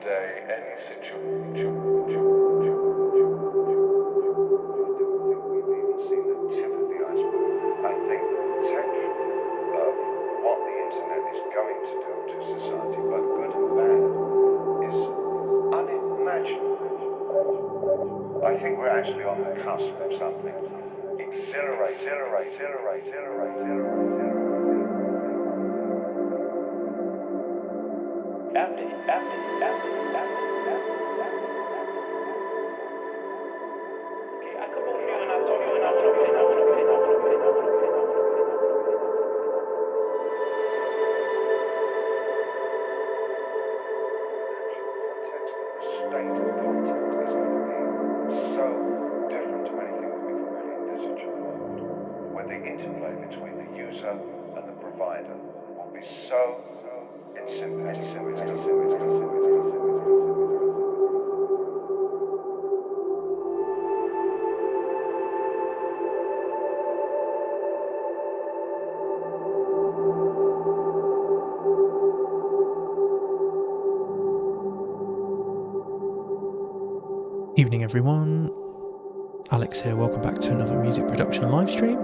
day, any situation. I think we're actually on the cusp of something. Exhilarate. Evening everyone, Alex here, welcome back to another music production live stream.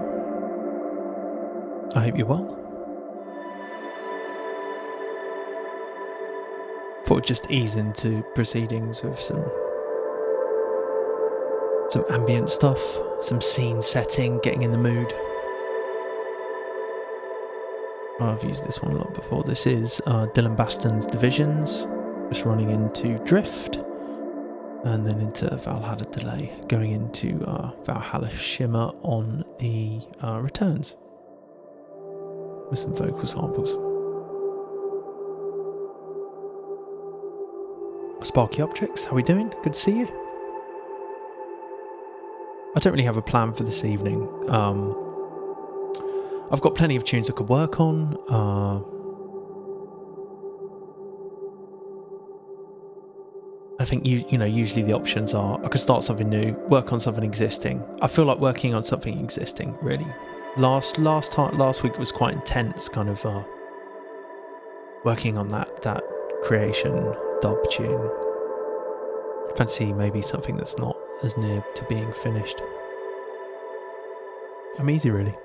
I hope you're well. Thought I'd just ease into proceedings with some ambient stuff, some scene setting, getting in the mood. I've used this one a lot before. This is Dylan Baston's Divisions, just running into Drift. And then into Valhalla Delay, going into Valhalla Shimmer on the returns with some vocal samples. Sparky Objects, how we doing? Good to see you. I don't really have a plan for this evening. I've got plenty of tunes I could work on. I think usually the options are I could start something new, work on something existing. I feel like working on something existing really. Last week was quite intense, kind of working on that creation dub tune. Fancy maybe something that's not as near to being finished. I'm easy really.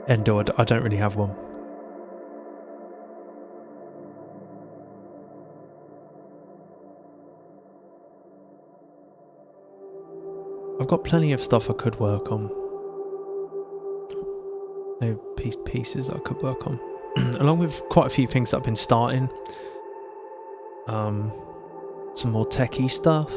Endo, I don't really have one. I've got plenty of stuff I could work on. No pieces I could work on. Along with quite a few things that I've been starting. Some more techie stuff.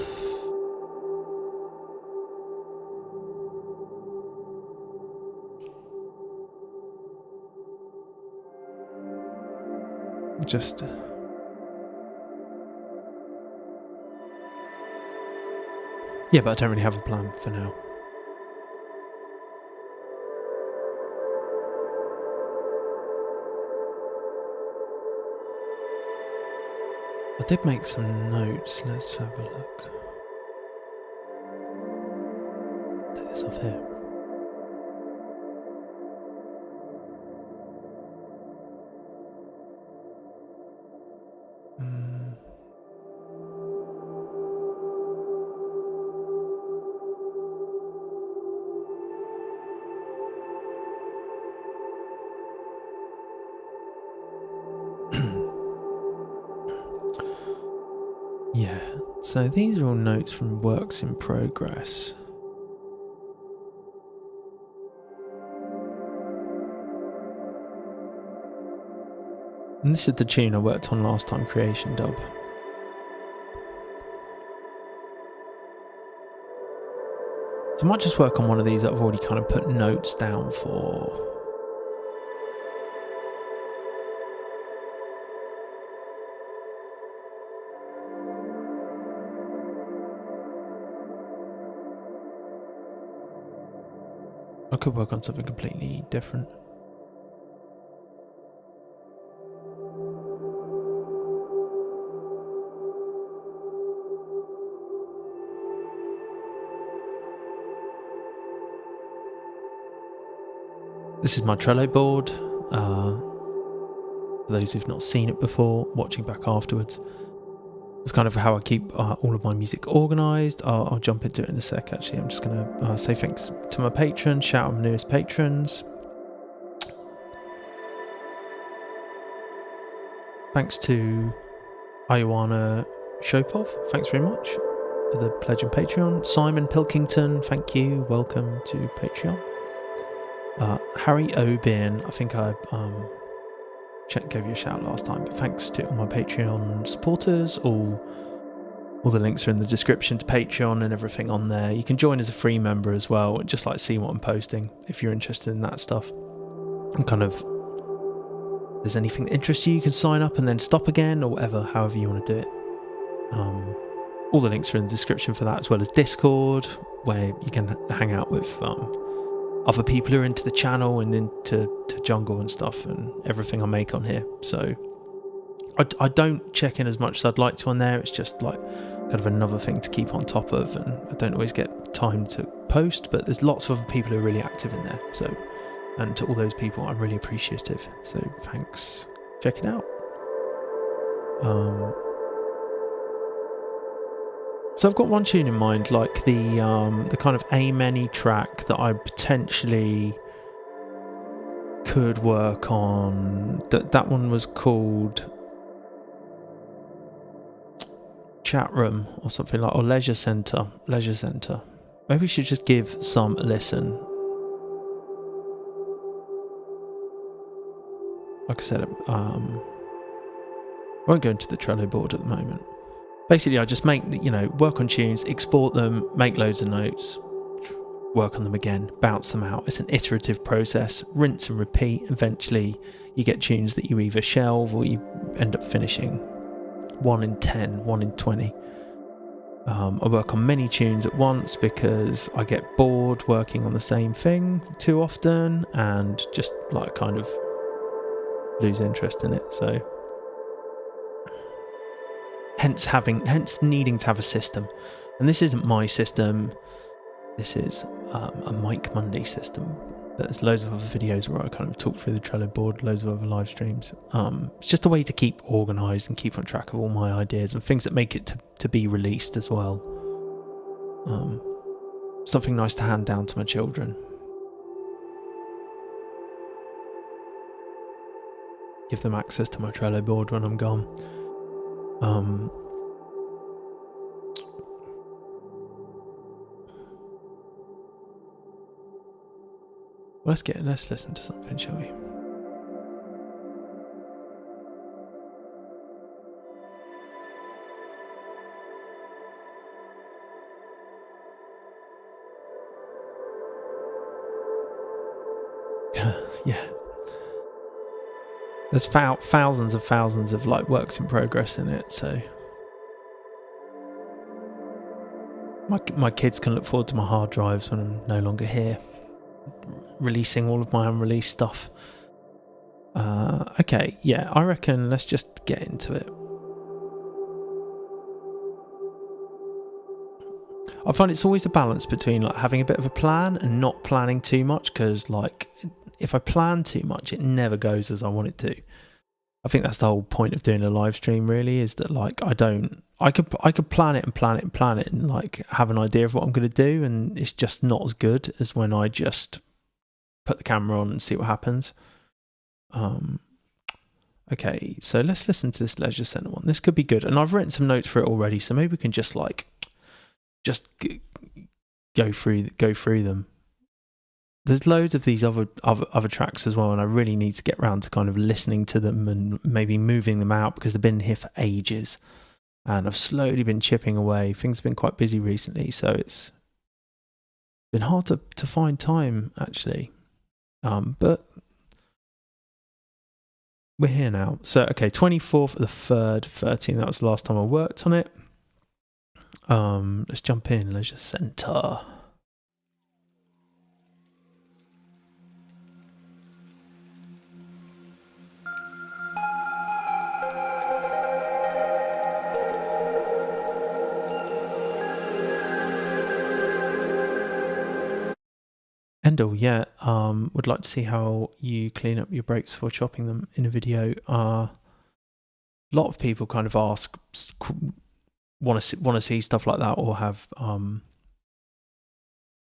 Just... yeah, but I don't really have a plan for now. I did make some notes. Let's have a look. Take this off here. Yeah, so these are all notes from works in progress. And this is the tune I worked on last time, Creation Dub. So I might just work on one of these that I've already kind of put notes down for. I could work on something completely different. This is my Trello board. For those who've not seen it before, watching back afterwards. It's kind of how I keep all of my music organised. I'll jump into it in a sec, actually. I'm just going to say thanks to my patrons, shout out my newest patrons. Thanks to Ioana Shopov, thanks very much for the pledge on Patreon. Simon Pilkington, thank you, welcome to Patreon. Harry O'Byrne, I think I gave you a shout last time, but thanks to all my Patreon supporters. All the links are in the description to Patreon and everything on there. You can join as a free member as well, and just like see what I'm posting if you're interested in that stuff. And kind of, if there's anything that interests you, you can sign up and then stop again, or whatever, however you want to do it. All the links are in the description for that, as well as Discord, where you can hang out with other people who are into the channel and into jungle and stuff and everything I make on here. So I don't check in as much as I'd like to on there. It's just like kind of another thing to keep on top of, and I don't always get time to post, but there's lots of other people who are really active in there. So, and to all those people, I'm really appreciative. So thanks. Check it out. So I've got one tune in mind, like the kind of A-many track that I potentially could work on. That one was called Chat Room or something like, or Leisure Centre. Maybe we should just give some a listen. Like I said, I won't go into the Trello board at the moment. Basically, I just make, work on tunes, export them, make loads of notes, work on them again, bounce them out. It's an iterative process, rinse and repeat. Eventually, you get tunes that you either shelve or you end up finishing 1 in 10, 1 in 20. I work on many tunes at once because I get bored working on the same thing too often and just like kind of lose interest in it. So hence needing to have a system. And this isn't my system, this is a Mike Monday system, but there's loads of other videos where I kind of talk through the Trello board, loads of other live streams. It's just a way to keep organised and keep on track of all my ideas and things that make it to be released as well. Something nice to hand down to my children. Give them access to my Trello board when I'm gone. Let's listen to something, shall we? Yeah. There's thousands of like works in progress in it, so my kids can look forward to my hard drives when I'm no longer here, releasing all of my unreleased stuff. Okay, yeah, I reckon let's just get into it. I find it's always a balance between like having a bit of a plan and not planning too much, because like if I plan too much, it never goes as I want it to. I think that's the whole point of doing a live stream, really, is that like I could plan it and like have an idea of what I'm going to do, and it's just not as good as when I just put the camera on and see what happens. Okay, so let's listen to this Leisure Centre one. This could be good, and I've written some notes for it already, so maybe we can just go through them. There's loads of these other tracks as well, and I really need to get around to kind of listening to them and maybe moving them out, because they've been here for ages and I've slowly been chipping away. Things have been quite busy recently, so it's been hard to find time actually, but we're here now. So okay, 24th of the 3rd 13, that was the last time I worked on it. Let's jump in. Leisure Centre. Pendle, yeah. Would like to see how you clean up your brakes before chopping them in a video. A lot of people kind of ask, want to see stuff like that, or have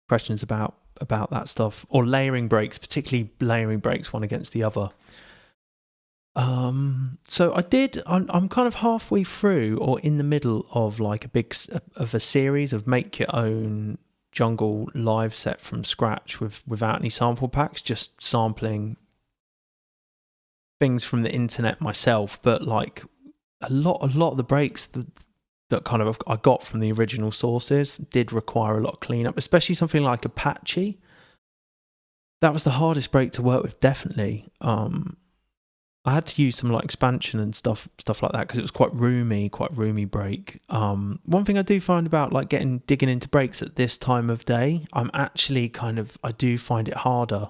questions about that stuff, or layering brakes, particularly layering brakes one against the other. So I'm kind of halfway through, or in the middle of like a series of make your own jungle live set from scratch without any sample packs, just sampling things from the internet myself. But like a lot of the breaks that kind of I got from the original sources did require a lot of cleanup, especially something like Apache. That was the hardest break to work with, definitely. I had to use some like expansion and stuff like that, because it was quite roomy break. One thing I do find about like digging into breaks at this time of day, I'm actually I do find it harder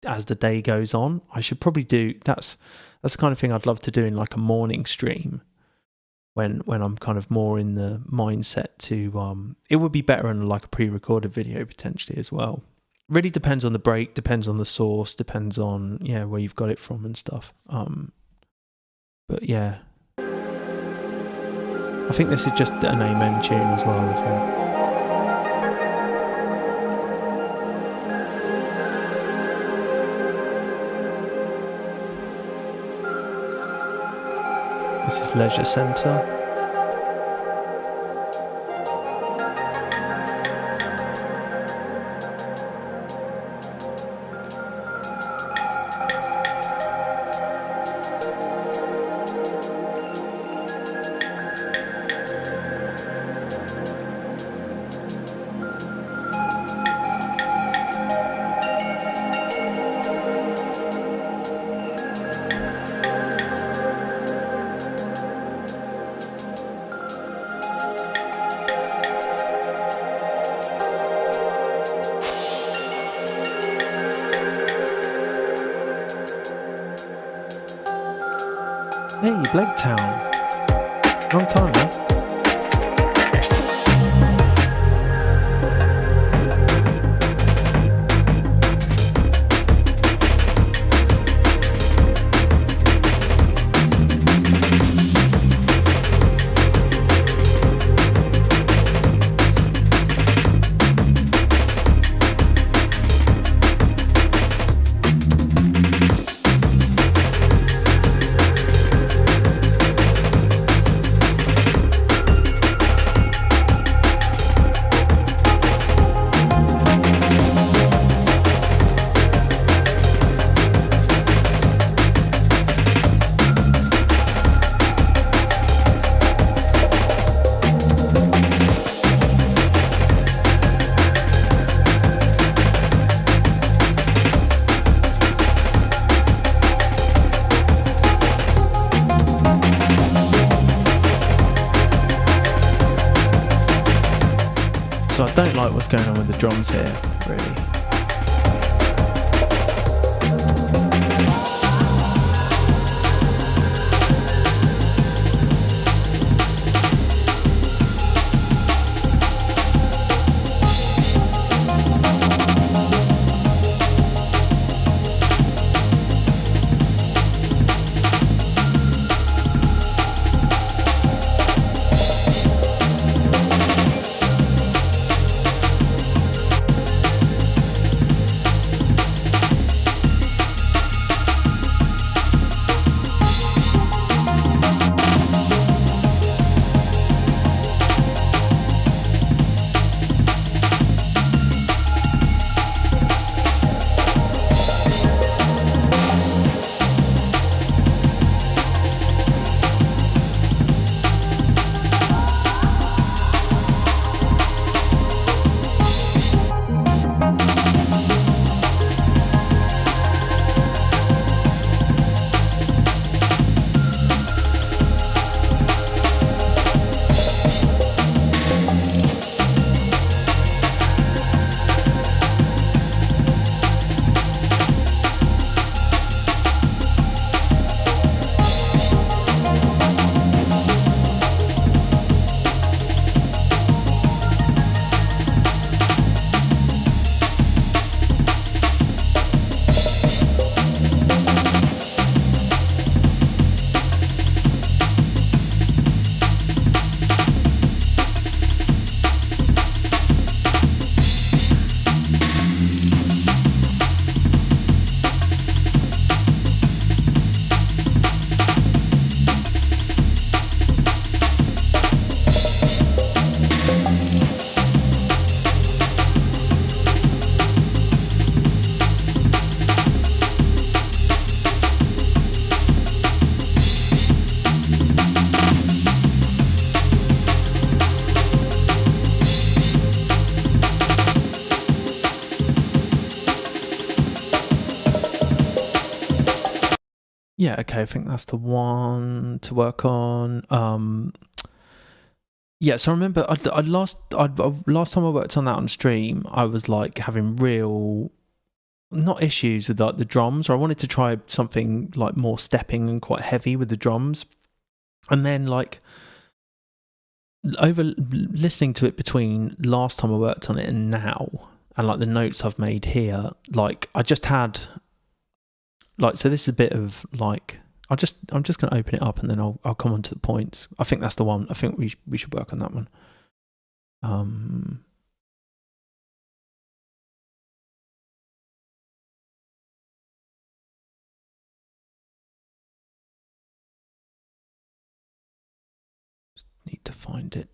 as the day goes on. I should probably do that's the kind of thing I'd love to do in like a morning stream, when I'm kind of more in the mindset to it would be better in like a pre-recorded video potentially as well. Really depends on the break, depends on the source, depends on where you've got it from and stuff. But yeah, I think this is just an Amen tune as well. This is Leisure Centre. Hey, Blaketown. Long time, man. So I don't like what's going on with the drums here, really. Yeah, okay, I think that's the one to work on. Yeah, so I remember last time I worked on that on stream, I was like having real, not issues with like the drums, or I wanted to try something like more stepping and quite heavy with the drums. And then like over listening to it between last time I worked on it and now, and like the notes I've made here, like I just had like, so this is a bit of like, I'm just going to open it up and then I'll come on to the points. I think that's the one. I think we should work on that one. Need to find it.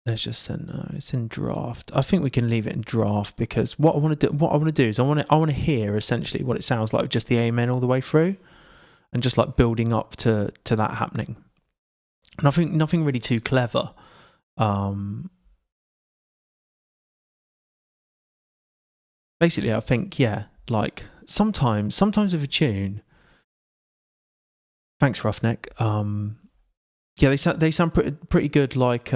Let's just send. It's in draft. I think we can leave it in draft because what I want to do is I want to hear essentially what it sounds like with just the amen all the way through, and just like building up to that happening. Nothing really too clever. Basically, I think like sometimes with a tune. Thanks, Roughneck. Yeah, they sound pretty good. Like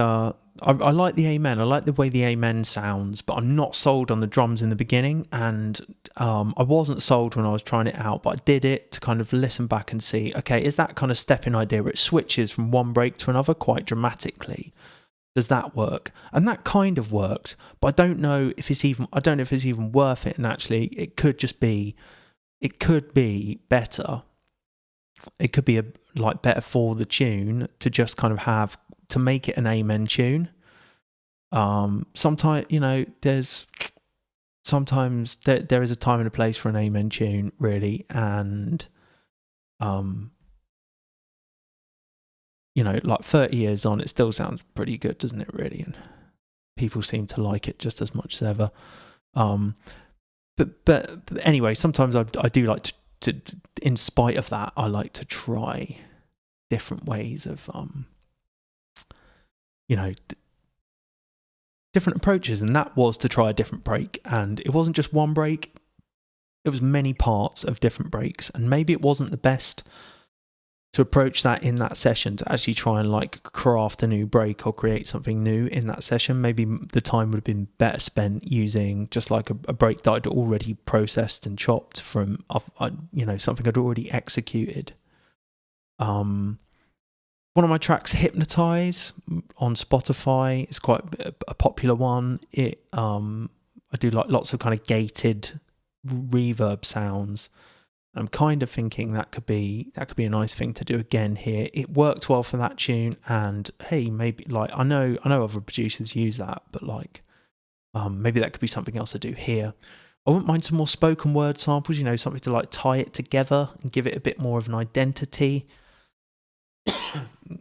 I like the amen. I like the way the amen sounds, but I'm not sold on the drums in the beginning, and I wasn't sold when I was trying it out. But I did it to kind of listen back and see, okay, is that kind of stepping idea where it switches from one break to another quite dramatically? Does that work? And that kind of works, but I don't know if it's even worth it. And actually, it could be better. It could be better for the tune to just kind of have to make it an amen tune. Sometimes there is a time and a place for an amen tune, really, and like 30 years on, it still sounds pretty good, doesn't it, really? And people seem to like it just as much as ever. But anyway, sometimes I do like to in spite of that, I like to try different ways of different approaches, and that was to try a different break. And it wasn't just one break, it was many parts of different breaks, and maybe it wasn't the best to approach that in that session, to actually try and like craft a new break or create something new in that session. Maybe the time would have been better spent using just like a break that I'd already processed and chopped from something I'd already executed. One of my tracks, Hypnotize, on Spotify, is quite a popular one. I do like lots of kind of gated reverb sounds. I'm kind of thinking that could be a nice thing to do again here. It worked well for that tune, and hey, maybe like I know other producers use that, but like maybe that could be something else to do here. I wouldn't mind some more spoken word samples, something to like tie it together and give it a bit more of an identity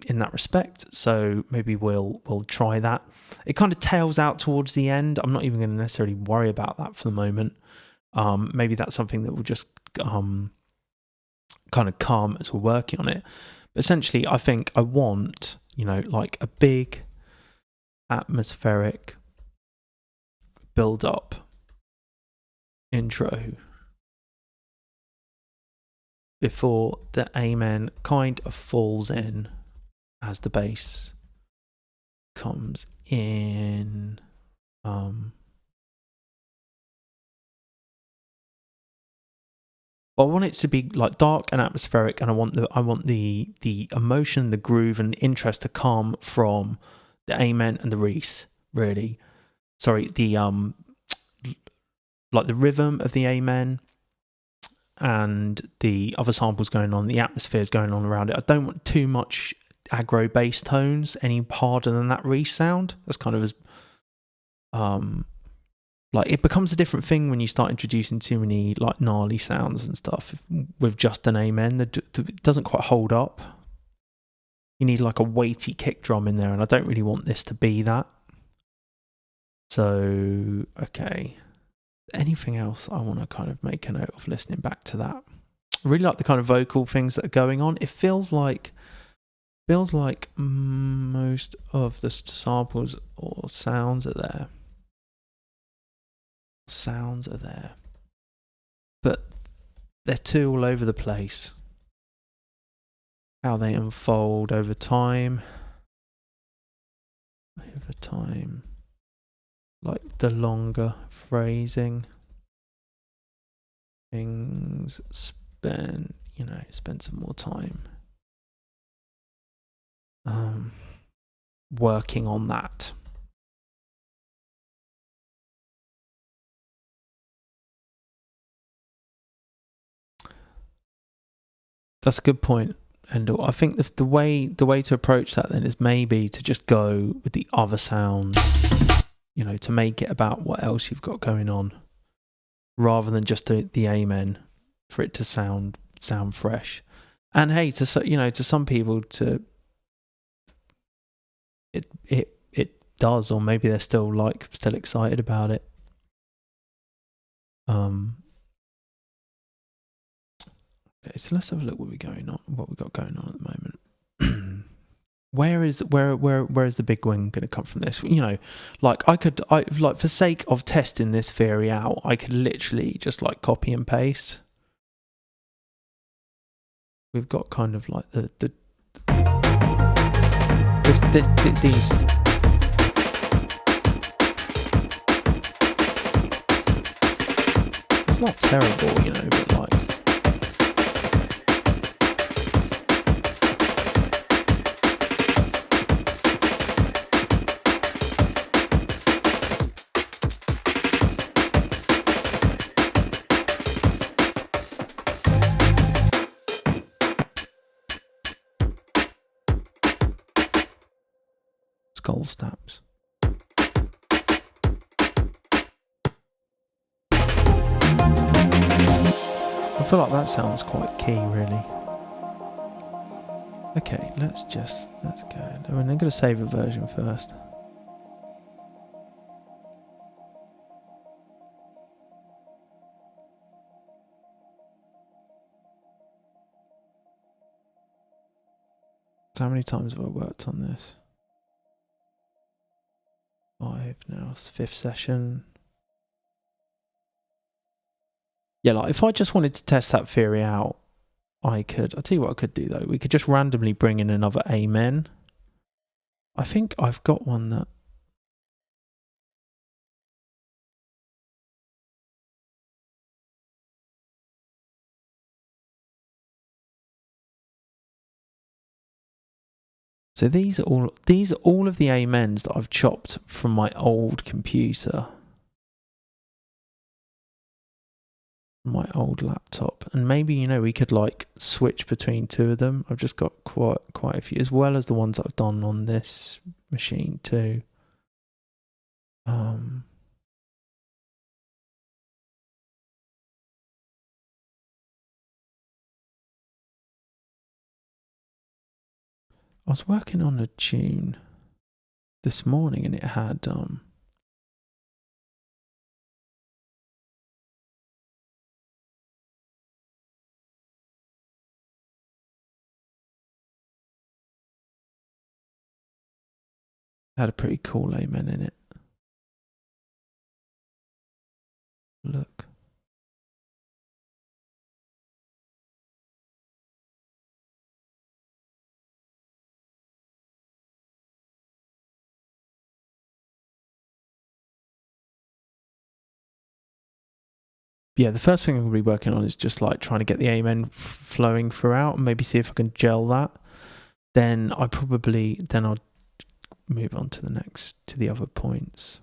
in that respect. So maybe we'll try that. It kind of tails out towards the end. I'm not even going to necessarily worry about that for the moment. Maybe that's something that will just kind of come as we're working on it. But essentially, I think I want, like a big atmospheric build-up intro before the amen kind of falls in as the bass comes in. I want it to be like dark and atmospheric, and I want the emotion, the groove, and the interest to come from the amen and the Reese. Really, sorry, the like the rhythm of the amen and the other samples going on, the atmospheres going on around it. I don't want too much aggro bass tones any harder than that Reese sound. That's kind of as like it becomes a different thing when you start introducing too many like gnarly sounds and stuff with just an amen. It doesn't quite hold up. You need like a weighty kick drum in there, and I don't really want this to be that. So, okay. Anything else I want to kind of make a note of listening back to that? I really like the kind of vocal things that are going on. It feels like Feels like most of the samples or sounds are there. Sounds are there. But they're too all over the place. How they unfold over time. Over time. Like the longer phrasing. Things spend some more time. Working on that. That's a good point, Endel. I think the way to approach that then is maybe to just go with the other sounds, to make it about what else you've got going on, rather than just the amen for it to sound fresh. And hey, to some people, it does, or maybe they're still excited about it. Okay, so let's have a look what we got going on at the moment. Where is the big win going to come from this? For sake of testing this theory out, I could literally just copy and paste. We've got kind of like these. It's not terrible, but skull snaps. I feel like that sounds quite key, really. Okay, let's go. I'm going to save a version first. So how many times have I worked on this? 5 now, it's 5th session. Yeah, if I just wanted to test that theory out, I'll tell you what I could do though. We could just randomly bring in another amen. I think I've got one that... So these are all of the amens that I've chopped from my old computer. My old laptop, and maybe we could switch between two of them. I've just got quite a few, as well as the ones that I've done on this machine too. I was working on a tune this morning, and it had a pretty cool amen in it. Look. Yeah, the first thing I'm going to be working on is just trying to get the amen flowing throughout, and maybe see if I can gel that. Then I'll move on to the other points.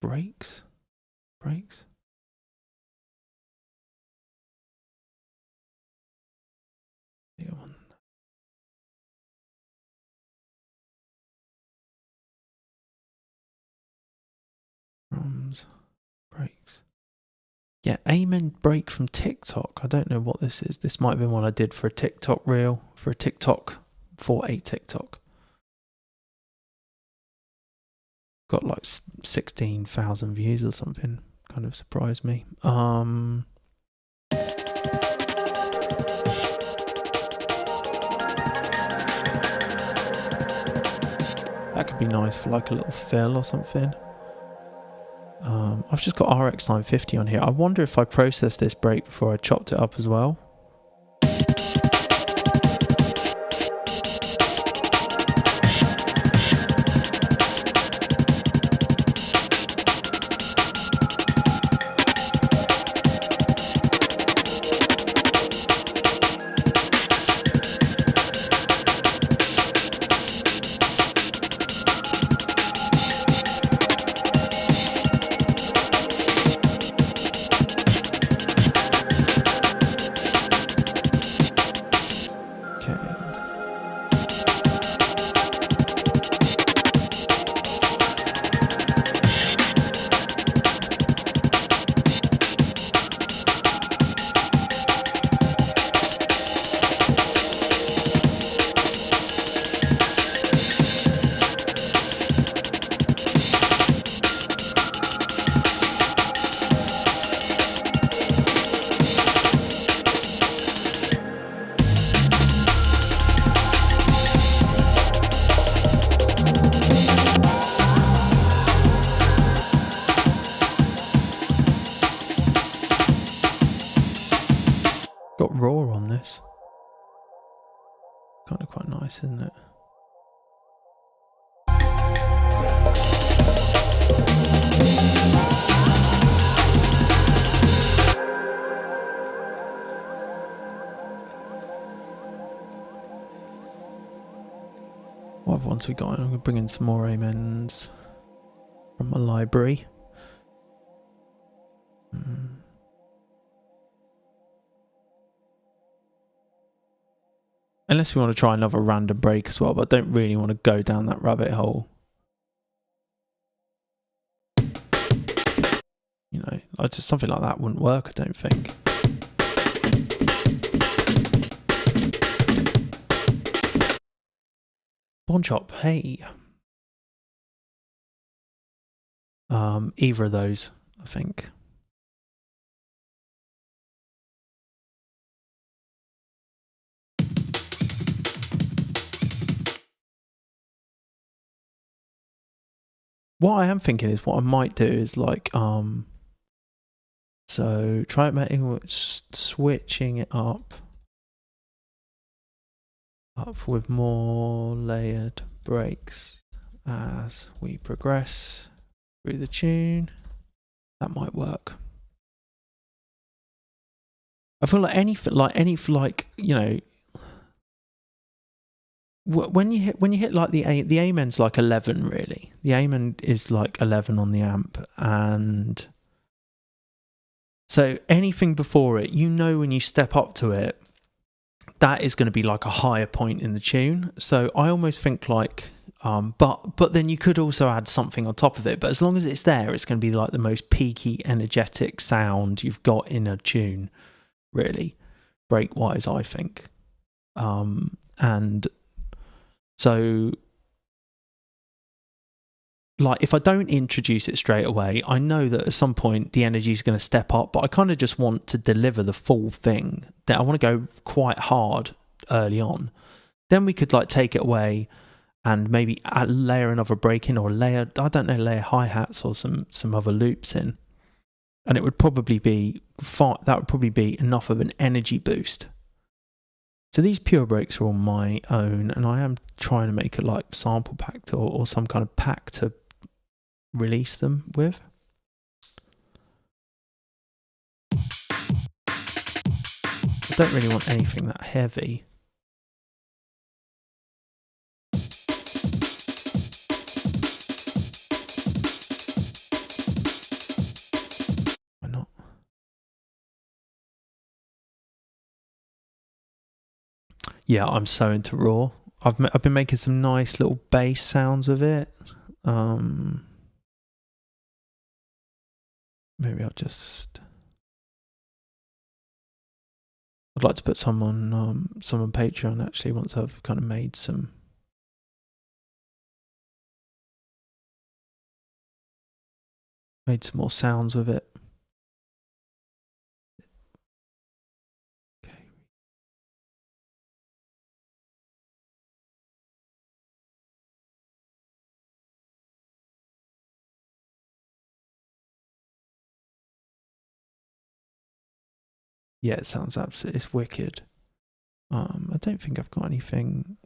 Breaks. Breaks. Yeah, amen break from TikTok. I don't know what this is. This might have been one I did for a TikTok reel, for a TikTok. Got 16,000 views or something. Kind of surprised me. be nice for like a little fill or something. I've just got RX 950 on here. I wonder if I processed this break before I chopped it up as well. Got raw on this. Kind of quite nice, isn't it? What other ones we got? I'm going to bring in some more amens from my library. Unless we want to try another random break as well, but I don't really want to go down that rabbit hole. You know, just something like that wouldn't work, I don't think. Pawn shop, hey. Either of those, I think. What I am thinking is what I might do is like, so try making switching it up with more layered breaks as we progress through the tune. That might work. I feel like any you know, when you hit like the amen's like 11 really. The amen is like 11 on the amp, and so anything before it, you know, when you step up to it, that is going to be like a higher point in the tune. So I almost think like, but then you could also add something on top of it. But as long as it's there, it's going to be like the most peaky, energetic sound you've got in a tune, really, break-wise, I think. And so, like, if I don't introduce it straight away, I know that at some point the energy is going to step up, but I kind of just want to deliver the full thing. That I want to go quite hard early on. Then we could like take it away and maybe layer another break in, or layer hi-hats or some other loops in. And it would probably be that would probably be enough of an energy boost. So these pure breaks are on my own, and I am trying to make a like sample pack or some kind of pack to release them with. I don't really want anything that heavy. Why not? Yeah, I'm so into raw. I've been making some nice little bass sounds with it. Maybe I'd like to put some on Patreon actually once I've kind of made some more sounds with it. Okay. Yeah, it sounds absolutely, it's wicked. I don't think I've got anything.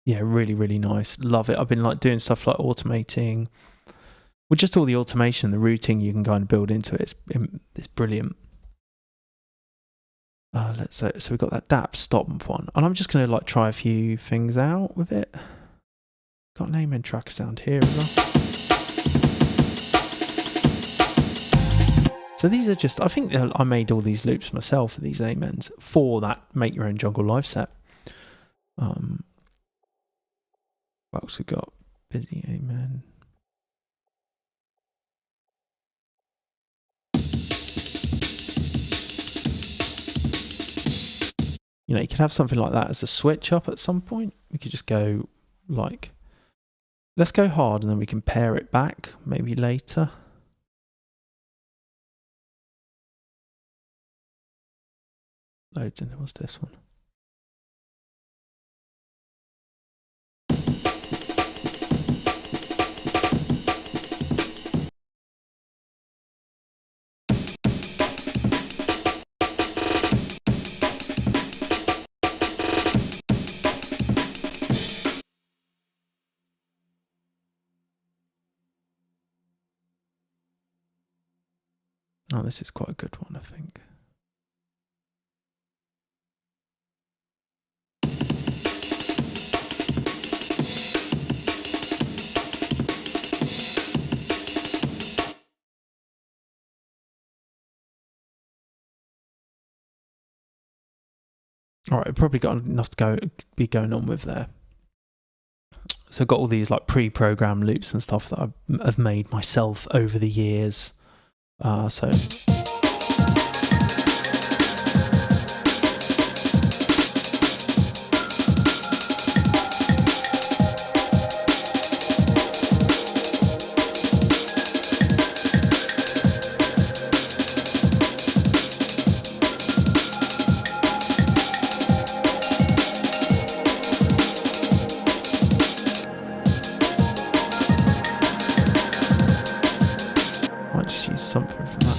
Yeah, really, really nice. Love it. I've been like doing stuff like automating. With just all the automation, the routing you can kind of build into it. It's brilliant. So we've got that DAP stop one, and I'm just gonna like try a few things out with it. Got an amen track sound here as well. So these are just, I think I made all these loops myself for these amens for that Make Your Own Jungle live set. What else we got? Busy amen. You know, you could have something like that as a switch up at some point. We could just go like, let's go hard and then we can pare it back maybe later. Loads in. What's this one? Oh, this is quite a good one, I think. All right, I've probably got enough to be going on with there. So I've got all these like pre-programmed loops and stuff that I've made myself over the years. So something from that.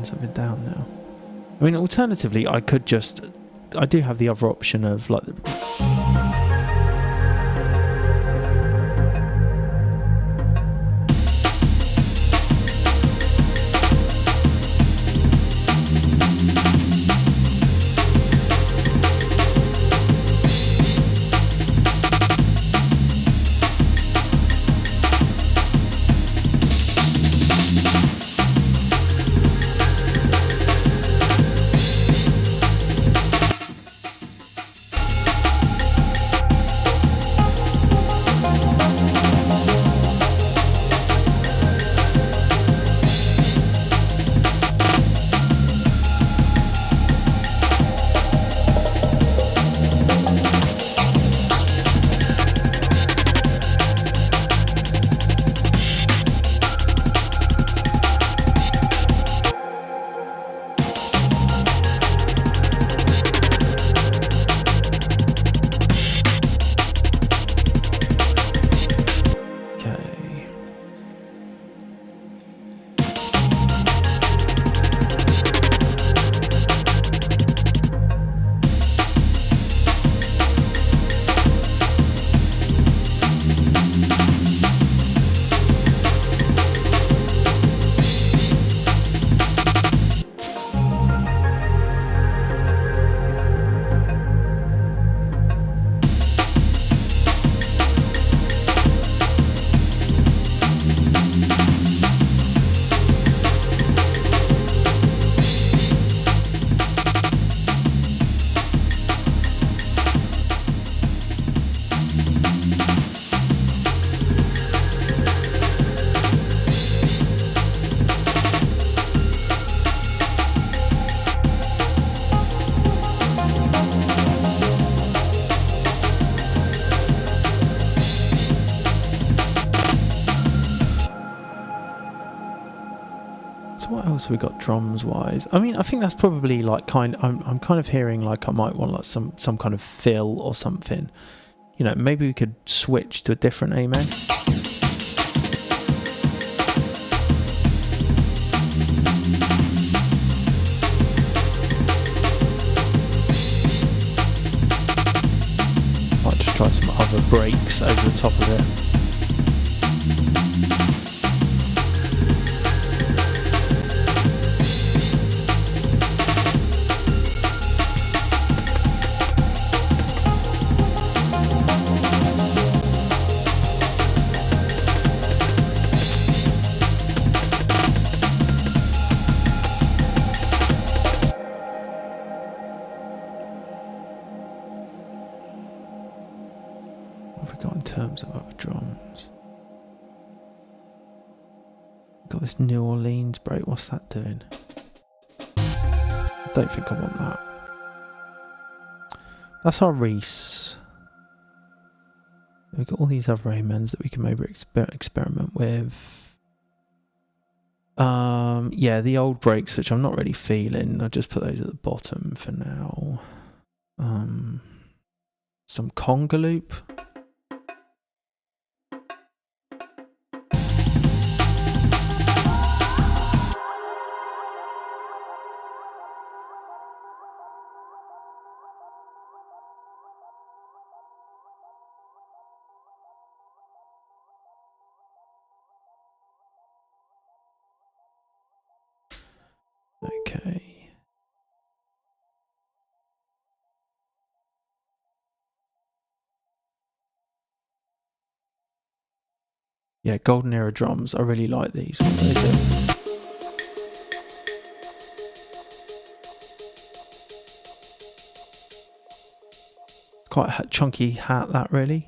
Something down now. I mean, alternatively, I do have the other option of like So what else have we got drums wise? I mean, I think that's probably like I'm kind of hearing like I might want like some kind of fill or something. You know, maybe we could switch to a different Amen. Might just try some other breaks over the top of it. Of other drums. Got this New Orleans break. What's that doing? I don't think I want that. That's our Reese. We've got all these other amens that we can maybe experiment with. Yeah, the old breaks, which I'm not really feeling. I'll just put those at the bottom for now. Some conga loop. Okay. Yeah, golden era drums. I really like these. What do they do? Quite a chunky hat, that really.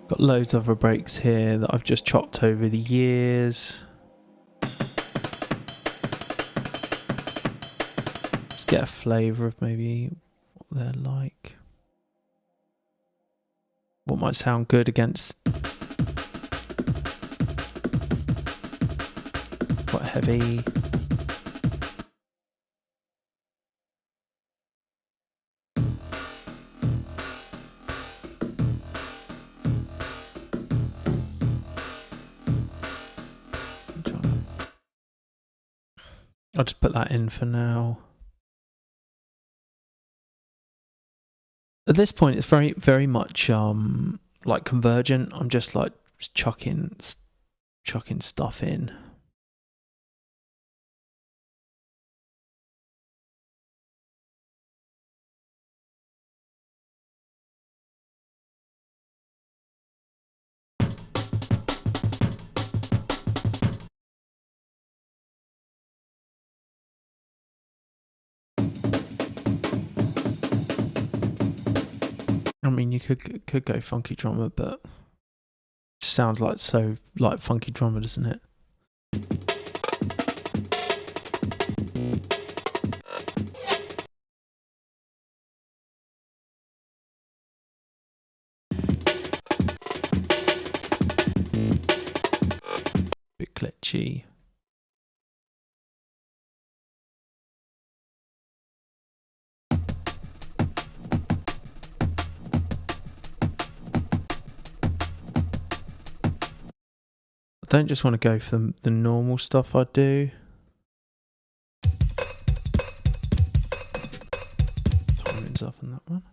Got loads of other breaks here that I've just chopped over the years. Just get a flavour of maybe what they're like. What might sound good against quite heavy. I'll just put that in for now. At this point, it's very, very much like convergent. I'm just like chucking stuff in. I mean, you could go funky drummer, but it just sounds like so like funky drummer, doesn't it? Bit glitchy. I don't just want to go for the normal stuff I do. Timing's up on that one.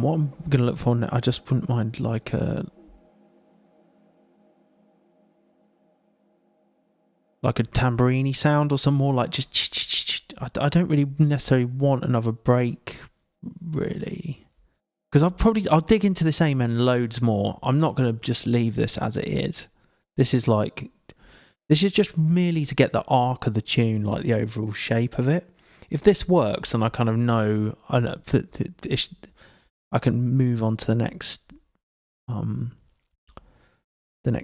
What I'm gonna look for now, I just wouldn't mind like a tambourine sound or some more like just. I don't really necessarily want another break, really, because I'll dig into this amen loads more. I'm not gonna just leave this as it is. This is just merely to get the arc of the tune, like the overall shape of it. If this works, then I kind of know I can move on to the next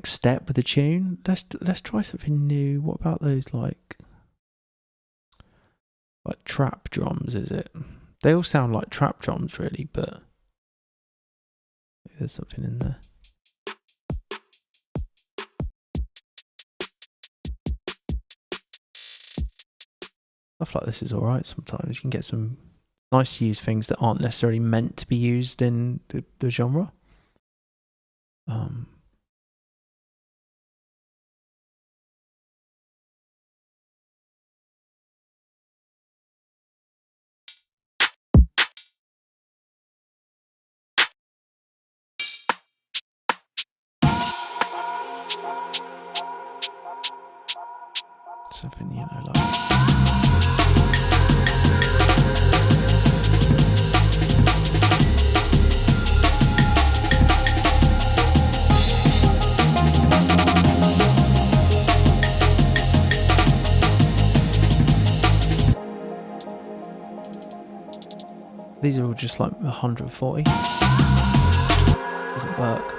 step with the tune. Let's try something new. What about those like trap drums? Is it? They all sound like trap drums, really, but maybe there's something in there. Stuff like this is all right. Sometimes you can get some. Nice to use things that aren't necessarily meant to be used in the genre. Something, like. These are all just like 140. Doesn't work.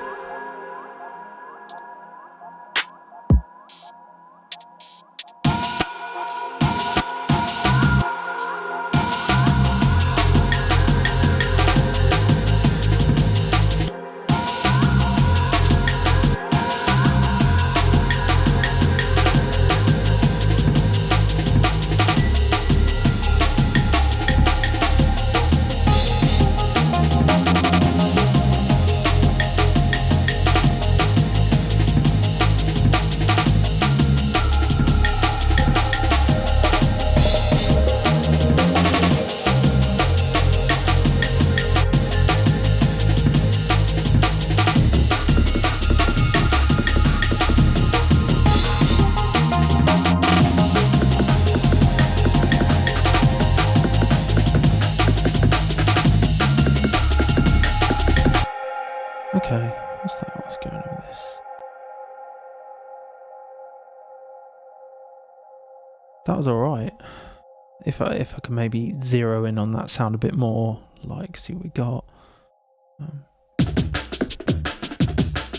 That was alright. If I can maybe zero in on that sound a bit more, like see what we got.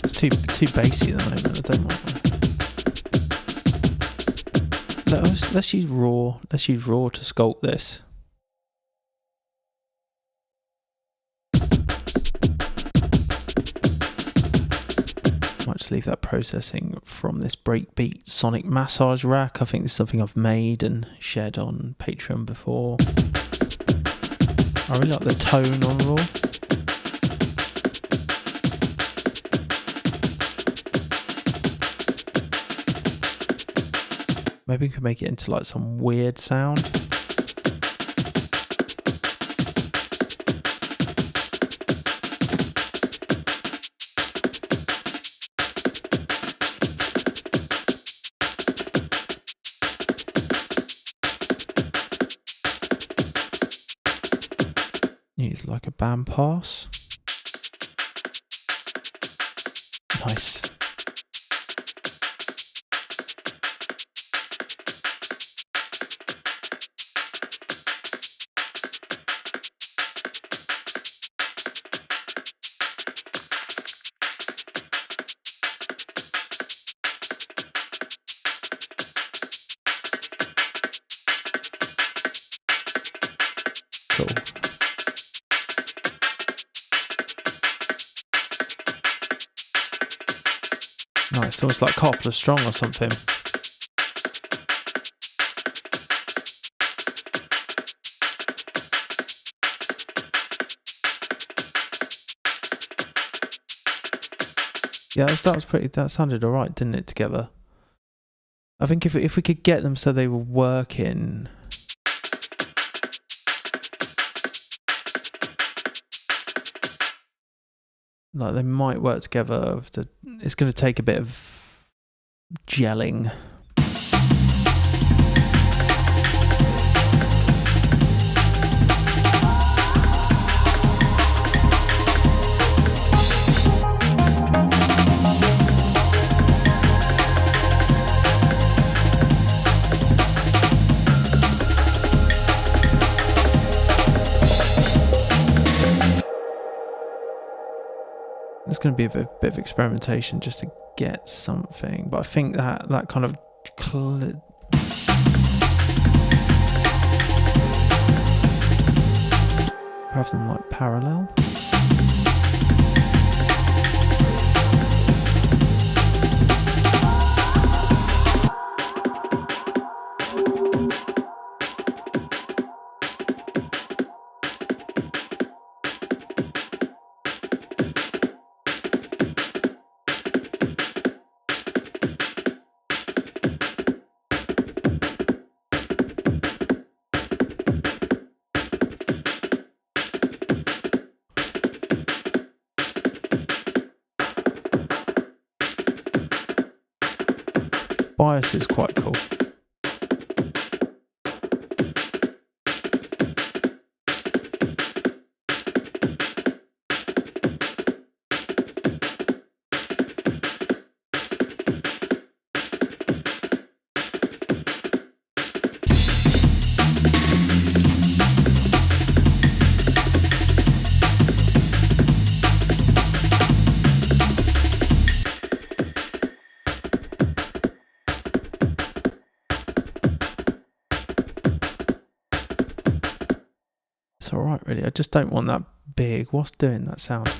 It's too bassy at the moment. I don't want that. Let's use raw. Let's use raw to sculpt this. Might just leave that processing from this breakbeat sonic massage rack. I think this is something I've made and shared on Patreon before. I really like the tone on raw. Maybe we could make it into like some weird sound. Use like a band pass. Nice. Cool. Nice, almost like Coppola Strong or something. Yeah, that was pretty. That sounded alright, didn't it? Together. I think if we could get them so they were working. Like they might work together. It's going to take a bit of gelling. It's going to be a bit of experimentation just to get something, but I think that kind of have them like parallel. Bias is quite cool. It's alright really, I just don't want that big. What's doing that sound?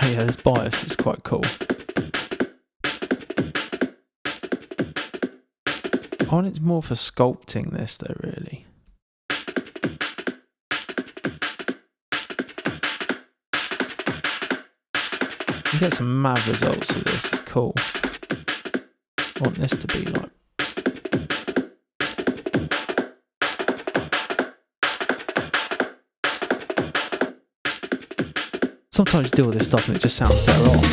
Yeah, this bias is quite cool. I want it more for sculpting this though, really. You get some mad results with this, it's cool. I want this to be like... Sometimes you deal with this stuff and it just sounds better off.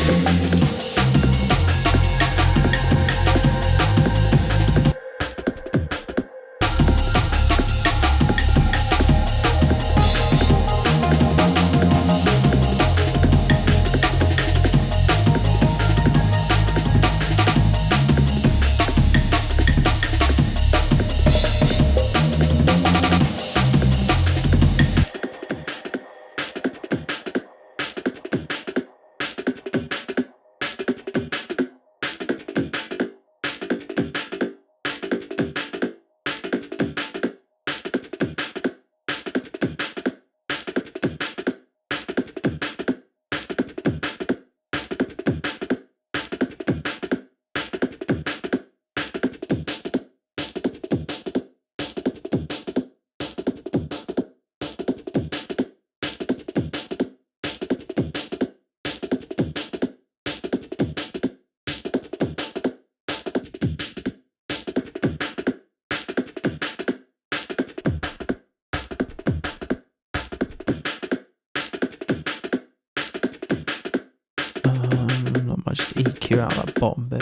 Just EQ out that bottom bit.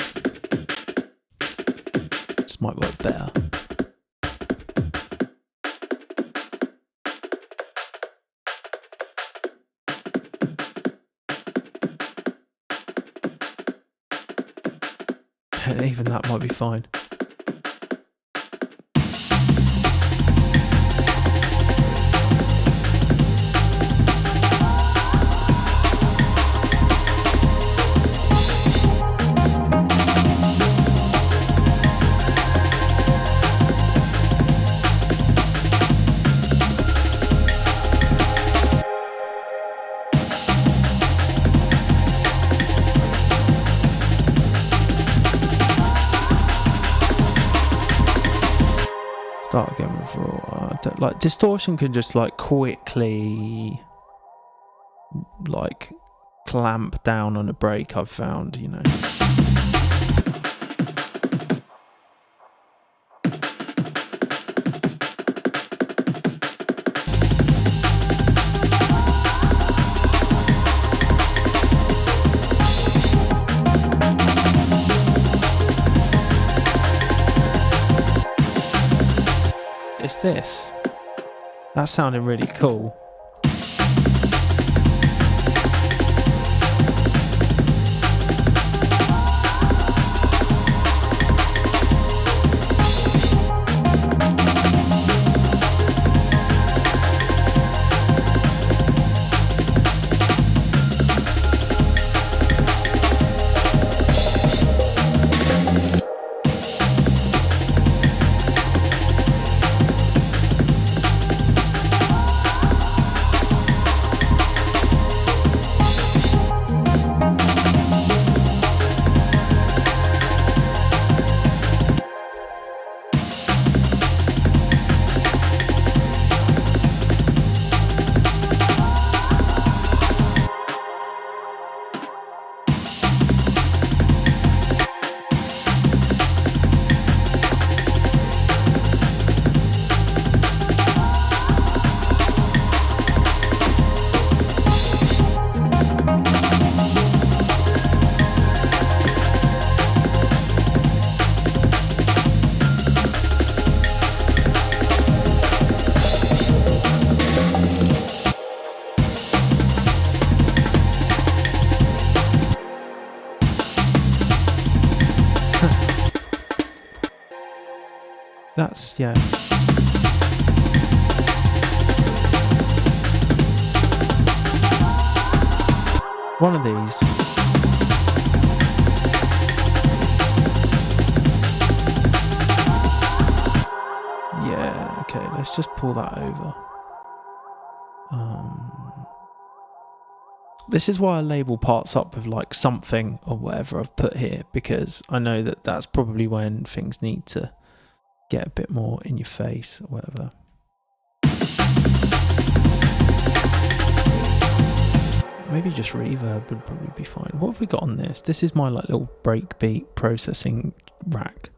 This might work better. Even that might be fine. Start again with raw. Like distortion can just like quickly like clamp down on a break, I've found, you know. It's this. That's sounding really cool. That's, yeah. One of these. Yeah, okay, let's just pull that over. This is why I label parts up with like something or whatever I've put here, because I know that that's probably when things need to get a bit more in your face or whatever. Maybe just reverb would probably be fine. What have we got on this? This is my like little breakbeat processing rack.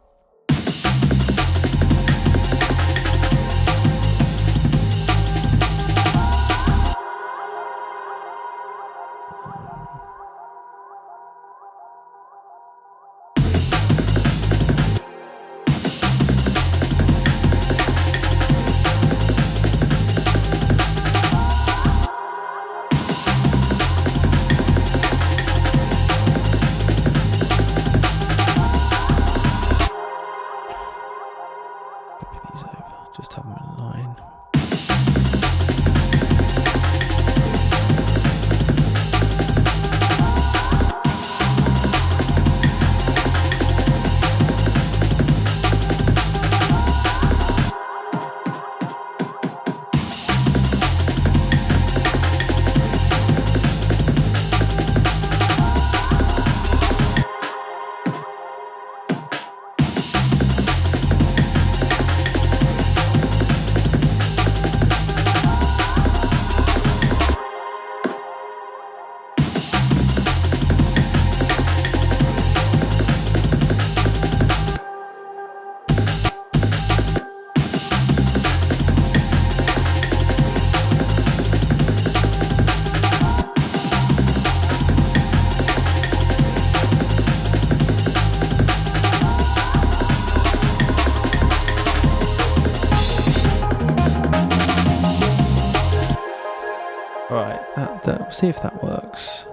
We'll see if that works.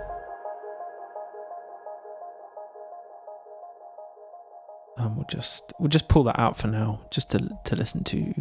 We'll just pull that out for now, just to listen to.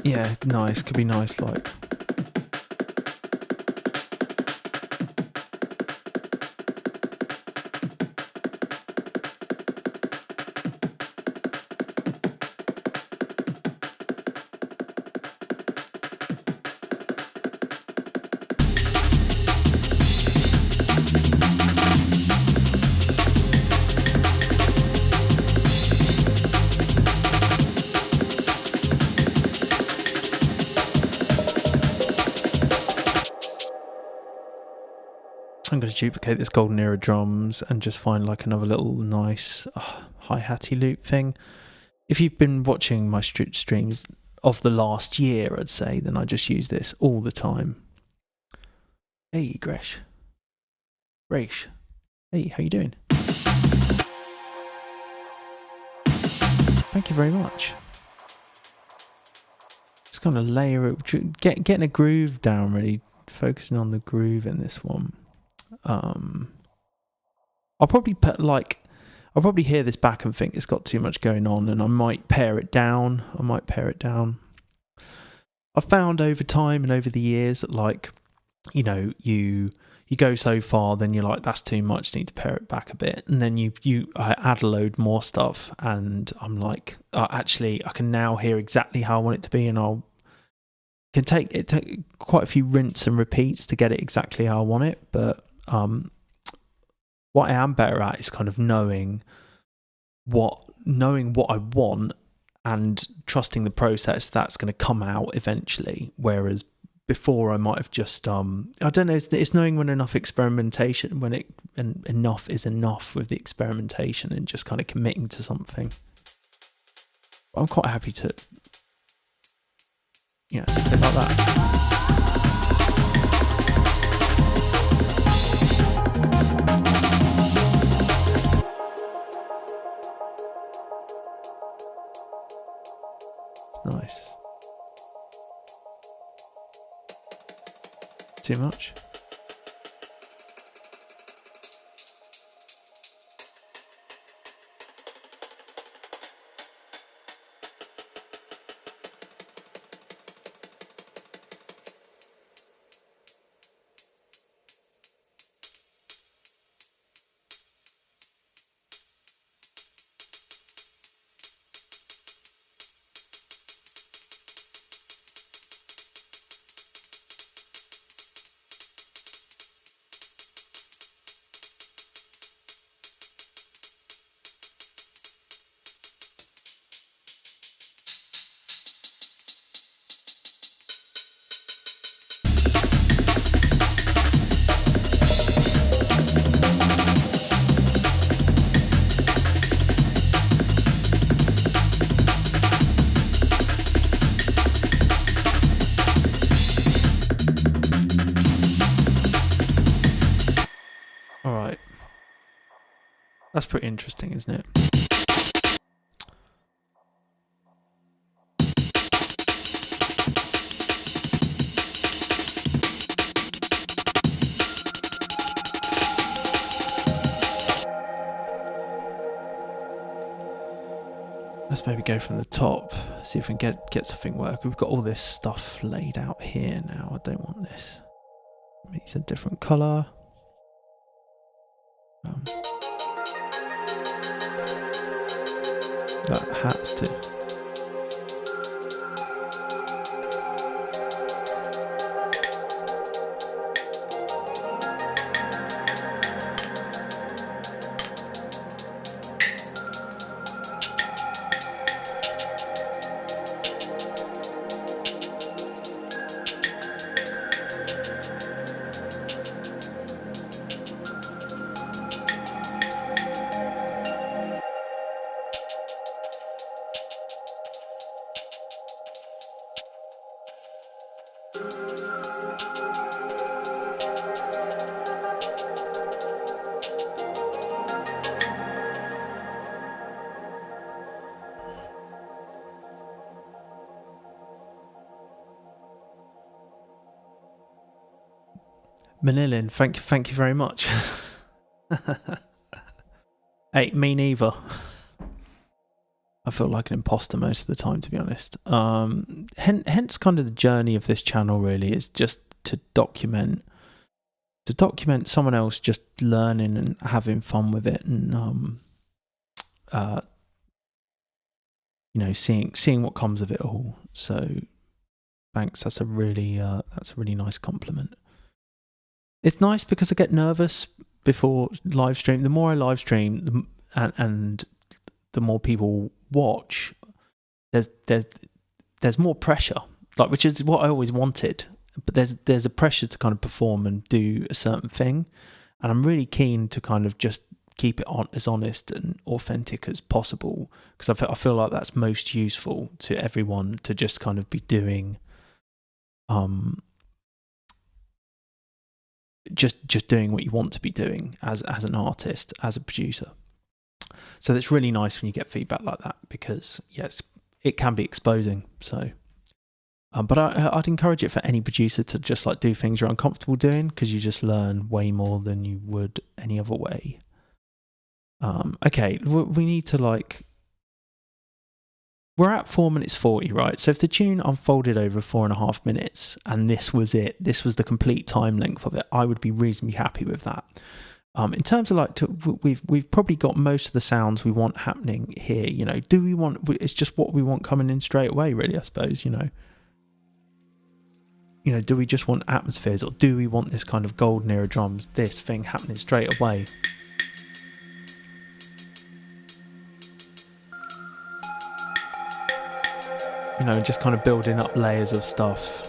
Yeah, nice. Could be nice, like. I'm going to duplicate this Golden Era drums and just find like another little nice hi-hatty loop thing. If you've been watching my streams of the last year, I'd say, then I just use this all the time. Hey, Gresh. Reese. Hey, how you doing? Thank you very much. Just kind of layer it, getting a groove down, really focusing on the groove in this one. I'll probably hear this back and think it's got too much going on, and I might pare it down. I've found over time and over the years that, like, you know, you you go so far, then you're like, that's too much, need to pare it back a bit, and then I add a load more stuff, and I'm like, actually I can now hear exactly how I want it to be, and can take quite a few rinse and repeats to get it exactly how I want it. But what I am better at is kind of knowing what I want and trusting the process that's going to come out eventually. Whereas before I might have just I don't know, it's knowing when enough experimentation, enough is enough with the experimentation, and just kind of committing to something. I'm quite happy to, something like that. Nice. Too much? That's pretty interesting, isn't it? Let's maybe go from the top, see if we can get something work. We've got all this stuff laid out here now. I don't want this. Make it a different colour. That has to. Manilin, thank you very much. Hey, me neither. I feel like an imposter most of the time, to be honest. Hence kind of the journey of this channel really is just to document someone else just learning and having fun with it, and seeing what comes of it all. So thanks, that's a really nice compliment. It's nice because I get nervous before live stream. The more I live stream, and the more people watch, there's more pressure, like, which is what I always wanted. But there's a pressure to kind of perform and do a certain thing, and I'm really keen to kind of just keep it as honest and authentic as possible, because I feel like that's most useful to everyone, to just kind of be doing just doing what you want to be doing as an artist, as a producer. So it's really nice when you get feedback like that, because yes, it can be exposing. So but I'd encourage it for any producer to just like do things you're uncomfortable doing, because you just learn way more than you would any other way. Okay, we need to we're at 4 minutes 40, right? So if the tune unfolded over 4.5 minutes and this was it, this was the complete time length of it, I would be reasonably happy with that. In terms of like, we've probably got most of the sounds we want happening here. You know, do we want? It's just what we want coming in straight away, really. I suppose. You know, do we just want atmospheres, or do we want this kind of golden era drums, this thing happening straight away? You know, just kind of building up layers of stuff.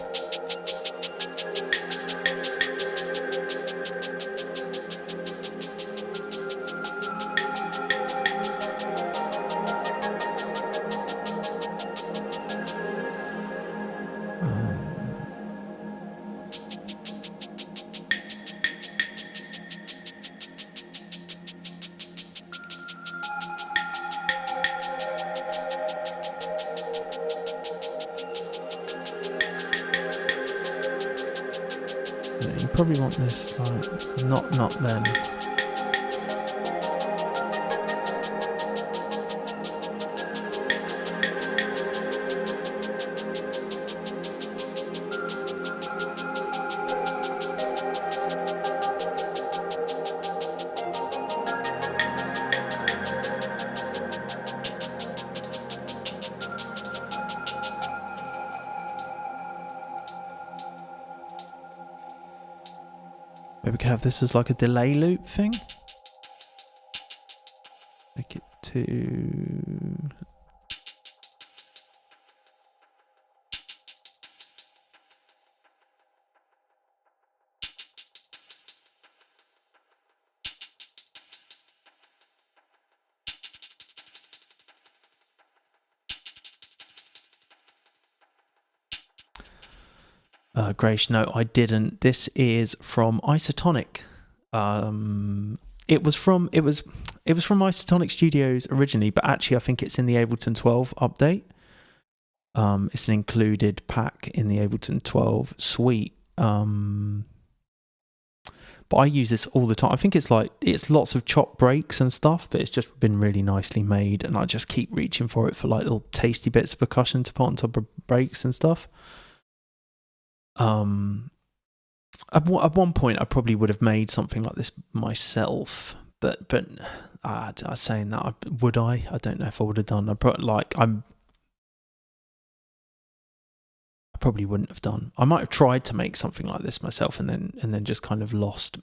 Probably want this like not then. Maybe we could have this as like a delay loop thing. Make it to... Grace, no, I didn't. This is from Isotonic. It was from Isotonic Studios originally, but actually I think it's in the Ableton 12 update. It's an included pack in the Ableton 12 suite. But I use this all the time. I think it's lots of chop breaks and stuff, but it's just been really nicely made, and I just keep reaching for it for like little tasty bits of percussion to put on top of breaks and stuff. At one point I probably would have made something like this myself, but I was saying that, would I don't know if I would have done. I probably wouldn't have done. I might have tried to make something like this myself and then just kind of lost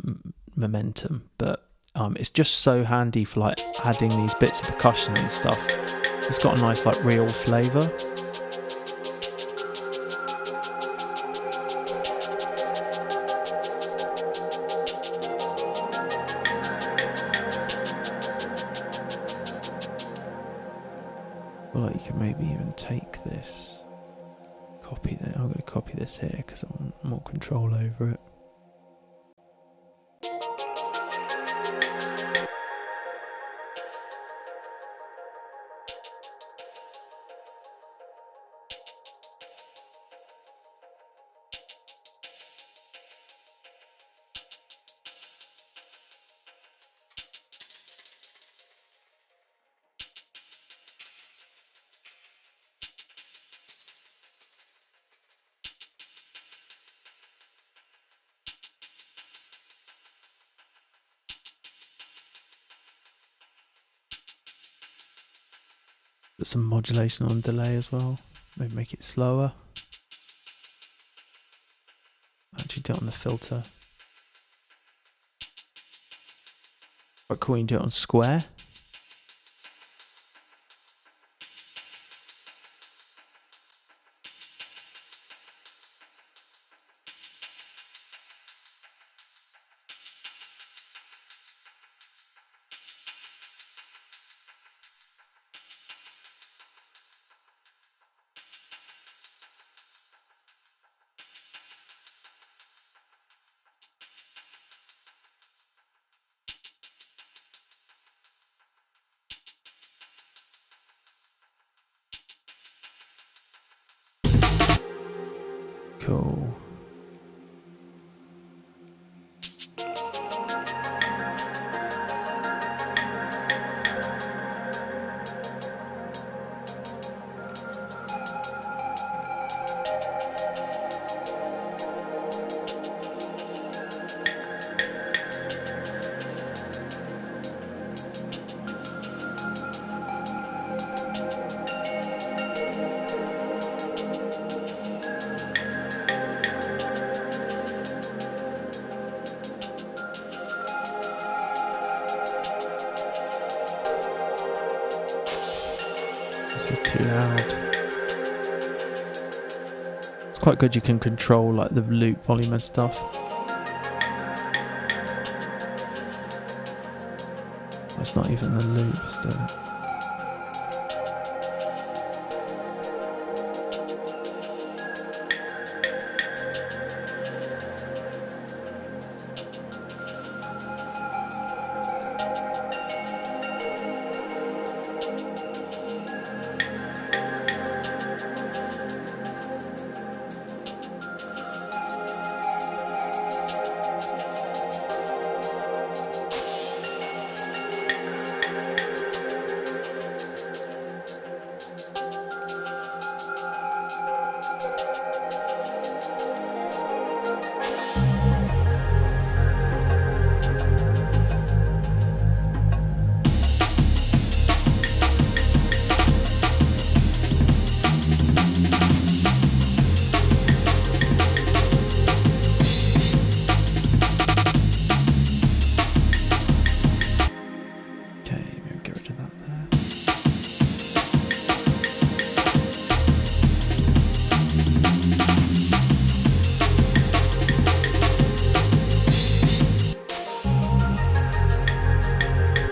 momentum, but it's just so handy for like adding these bits of percussion and stuff. It's got a nice like real flavour. Like you could maybe even take this, copy that. I'm going to copy this here because I want more control over it. Put some modulation on delay as well. Maybe make it slower. Actually do it on the filter. Quite cool, you can do it on square. Cool. This is too loud. It's quite good you can control like the loop volume and stuff. It's not even the loop still.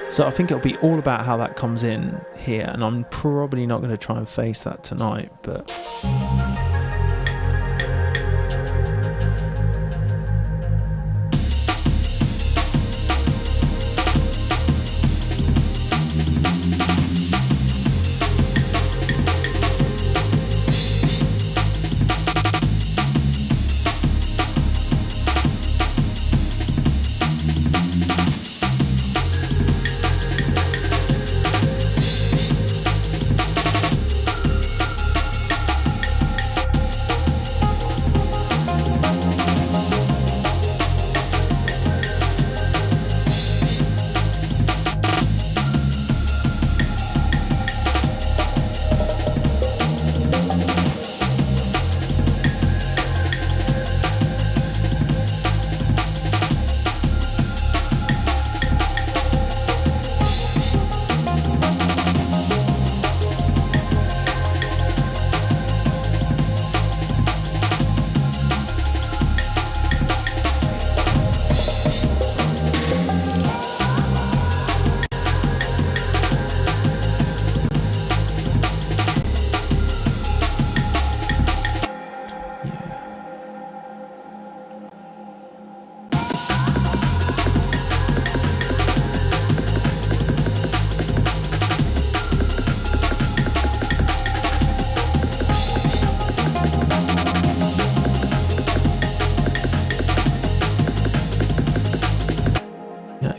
So I think it'll be all about how that comes in here, and I'm probably not going to try and face that tonight, but...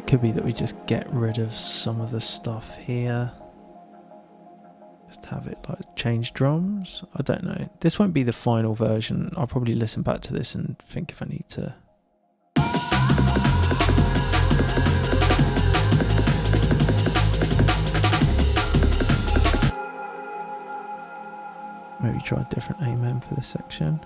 Could be that we just get rid of some of the stuff here. Just have it like change drums. I don't know. This won't be the final version. I'll probably listen back to this and think if I need to. Maybe try a different amen for this section.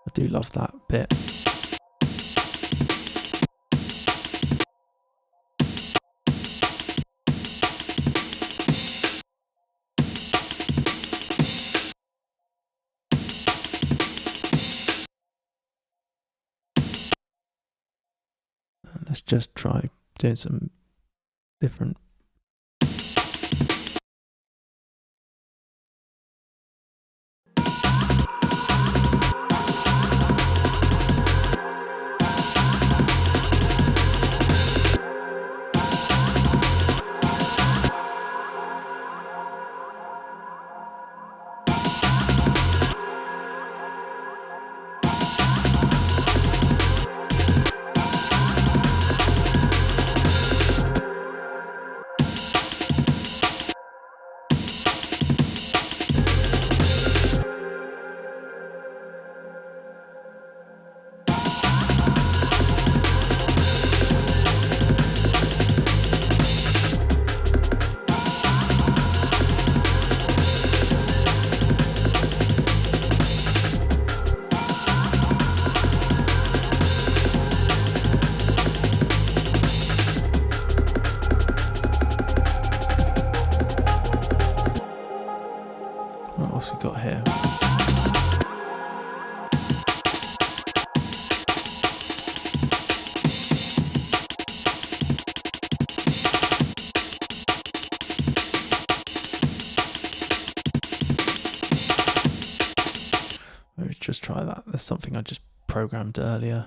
I do love that bit. And let's just try doing some different. Let's just try that. There's something I just programmed earlier.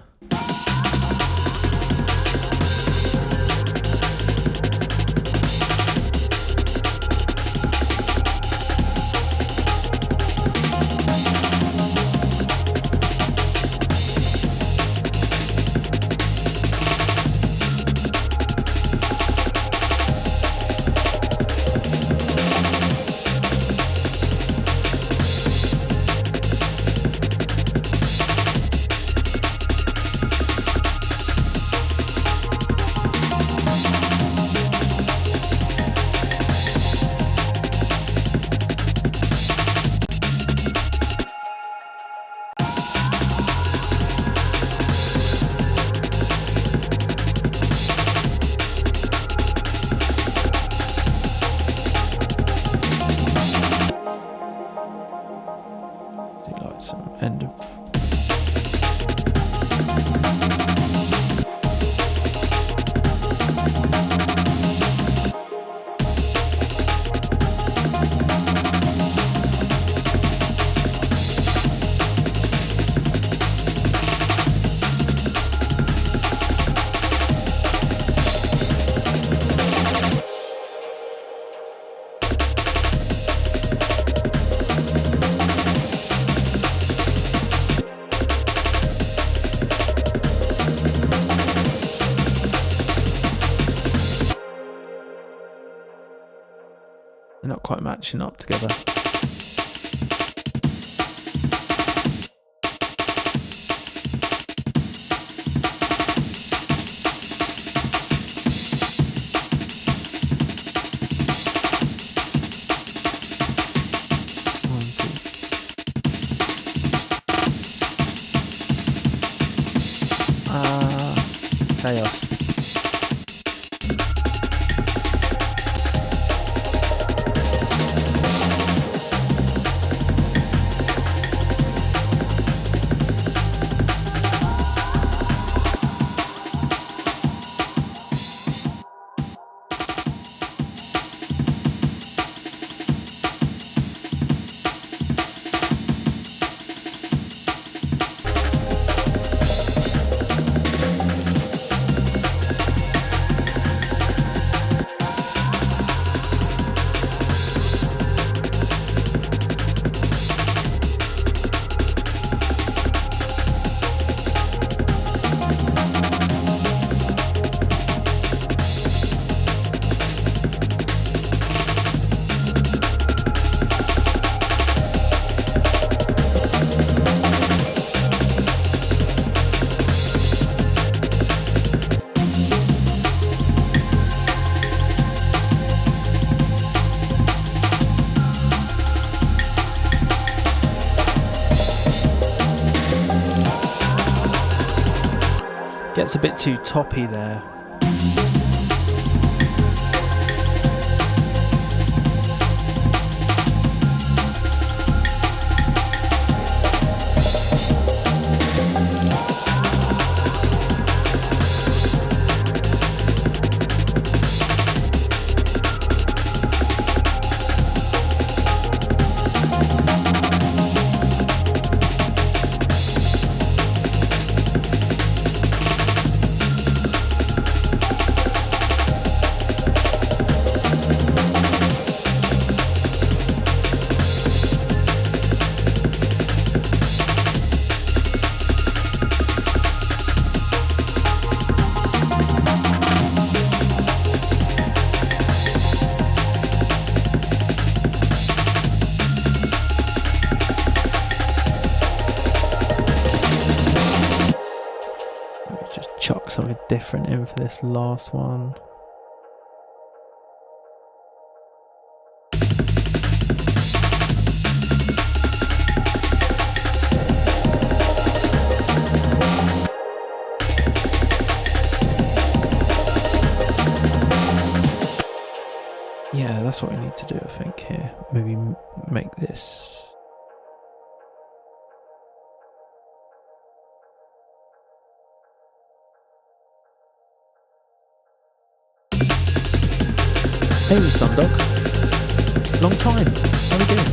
They're not quite matching up together. Chaos. Gets a bit too toppy there. Something different in for this last one. Yeah, that's what we need to do, I think, here. Maybe make this... Hey, Sundog. Long time. How are we doing?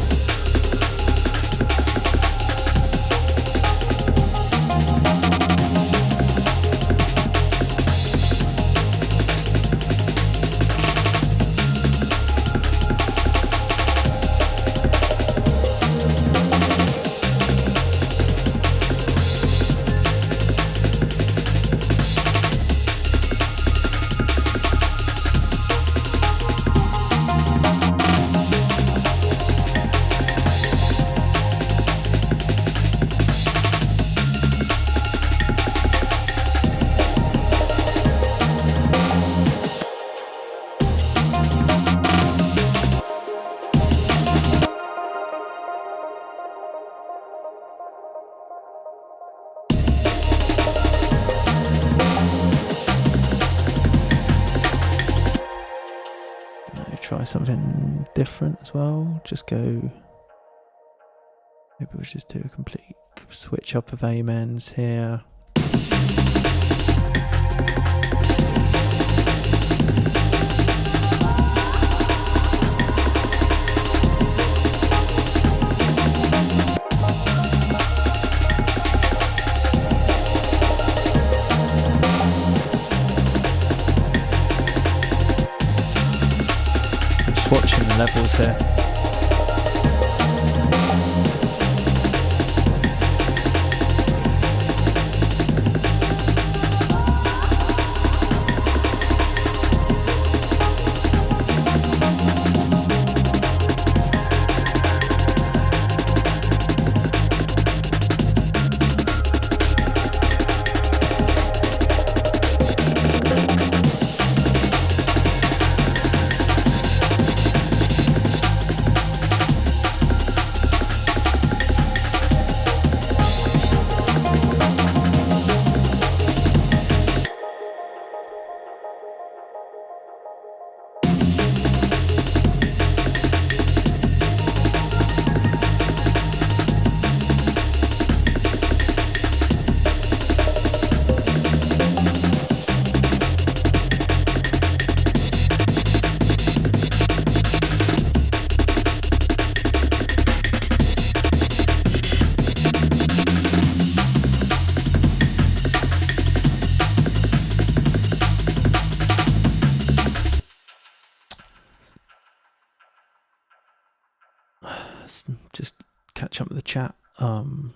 try something different as well. Just go. Maybe we'll just do a complete switch up of amens here. Just watching the levels here. Just catch up with the chat. Oh,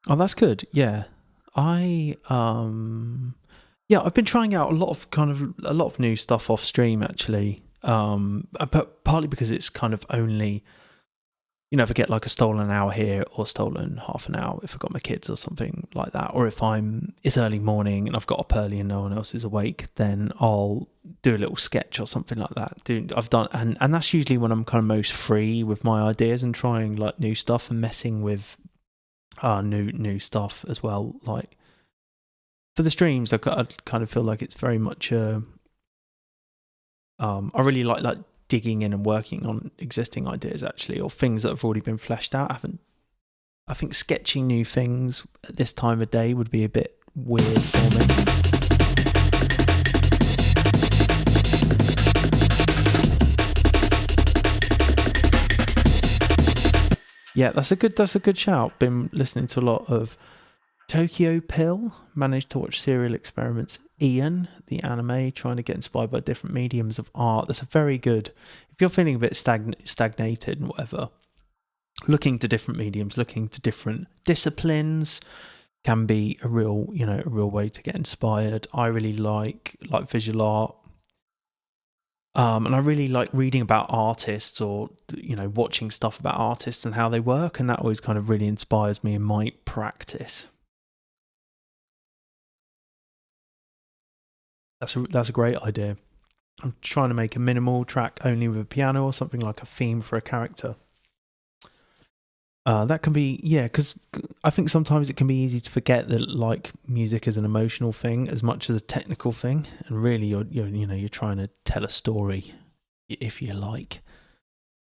that's good. Yeah, I've been trying out a lot of new stuff off stream actually. But partly because it's kind of only, if I get like a stolen hour here or stolen half an hour if I've got my kids or something like that, or if it's early morning and I've got up early and no one else is awake, then I'll do a little sketch or something like that. And that's usually when I'm kind of most free with my ideas and trying like new stuff and messing with new stuff as well. Like for the streams, I kind of feel like it's very much I really like digging in and working on existing ideas actually, or things that have already been fleshed out. I think sketching new things at this time of day would be a bit weird for me. Yeah, that's a good shout. Been listening to a lot of Tokyo Pill. Managed to watch Serial Experiments. Ian, the anime, trying to get inspired by different mediums of art. That's a very good. If you're feeling a bit stagnated and whatever, looking to different mediums, looking to different disciplines, can be a real way to get inspired. I really like visual art. And I really like reading about artists or, watching stuff about artists and how they work. And that always kind of really inspires me in my practice. That's a great idea. I'm trying to make a minimal track only with a piano or something like a theme for a character. That can be, because I think sometimes it can be easy to forget that like music is an emotional thing as much as a technical thing, and really you're trying to tell a story, if you like,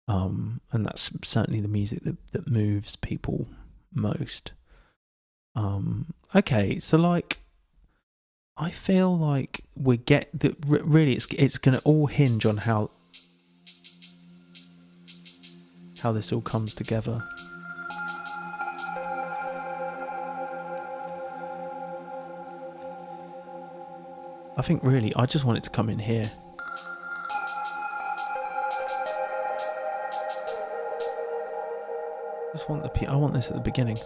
and that's certainly the music that moves people most. Okay, so like I feel like we get that really it's going to all hinge on how this all comes together. I think really I just want it to come in here. I want this at the beginning.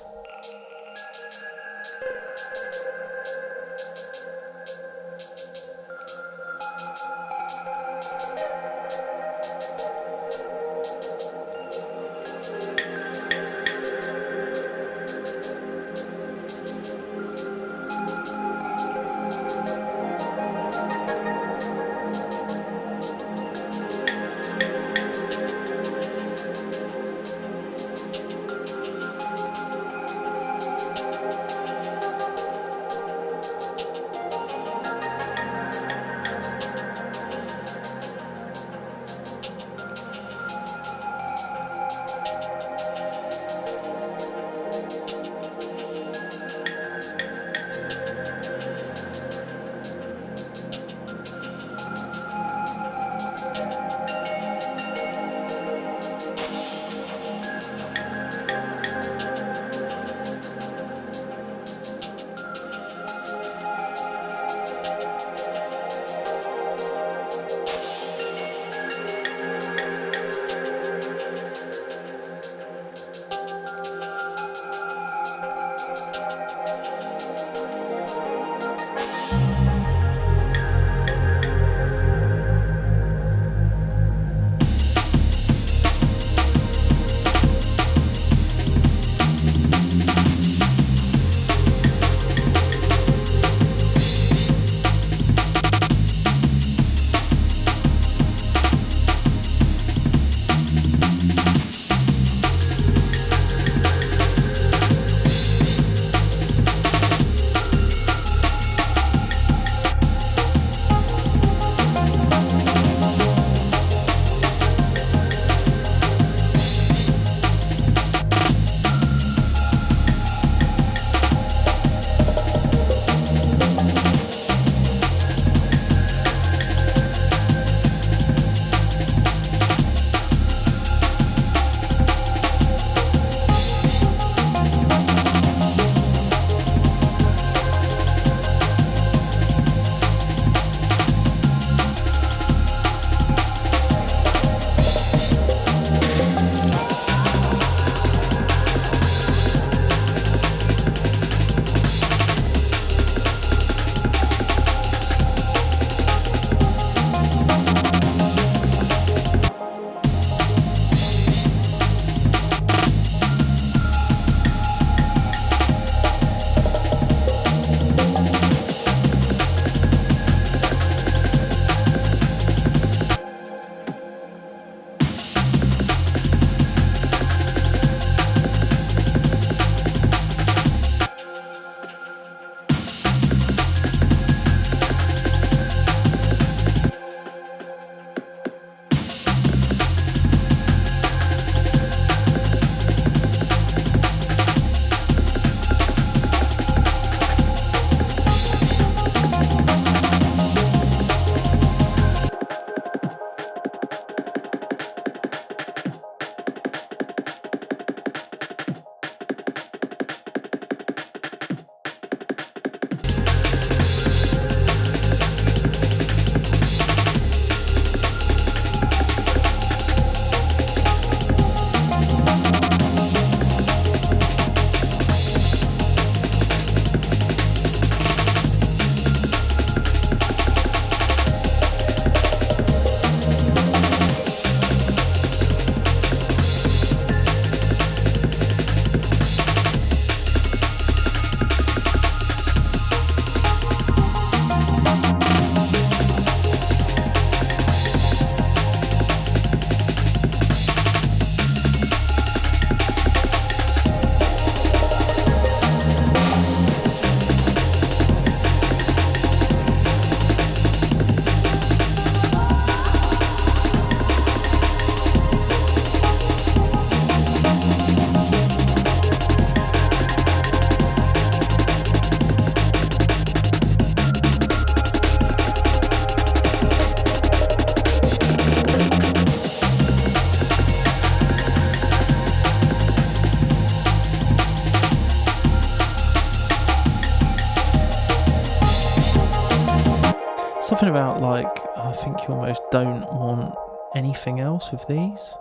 something about like, I think you almost don't want anything else with these.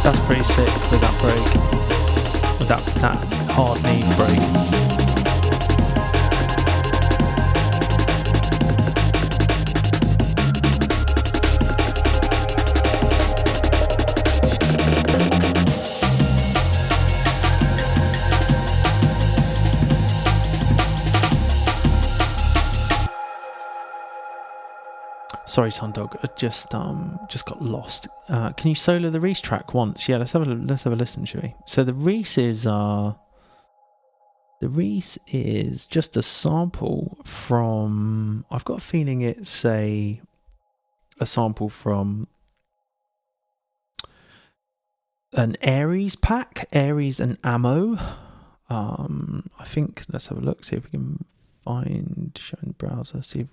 That's pretty sick with that break, with that hard knee break. Sorry, Sundog, I just got lost. Can you solo the Reese track once? Yeah, let's have a listen, shall we? So the Reese is just a sample from. I've got a feeling it's a sample from an Aries pack, Aries and Ammo. I think let's have a look, see if we can find showing the browser, see if.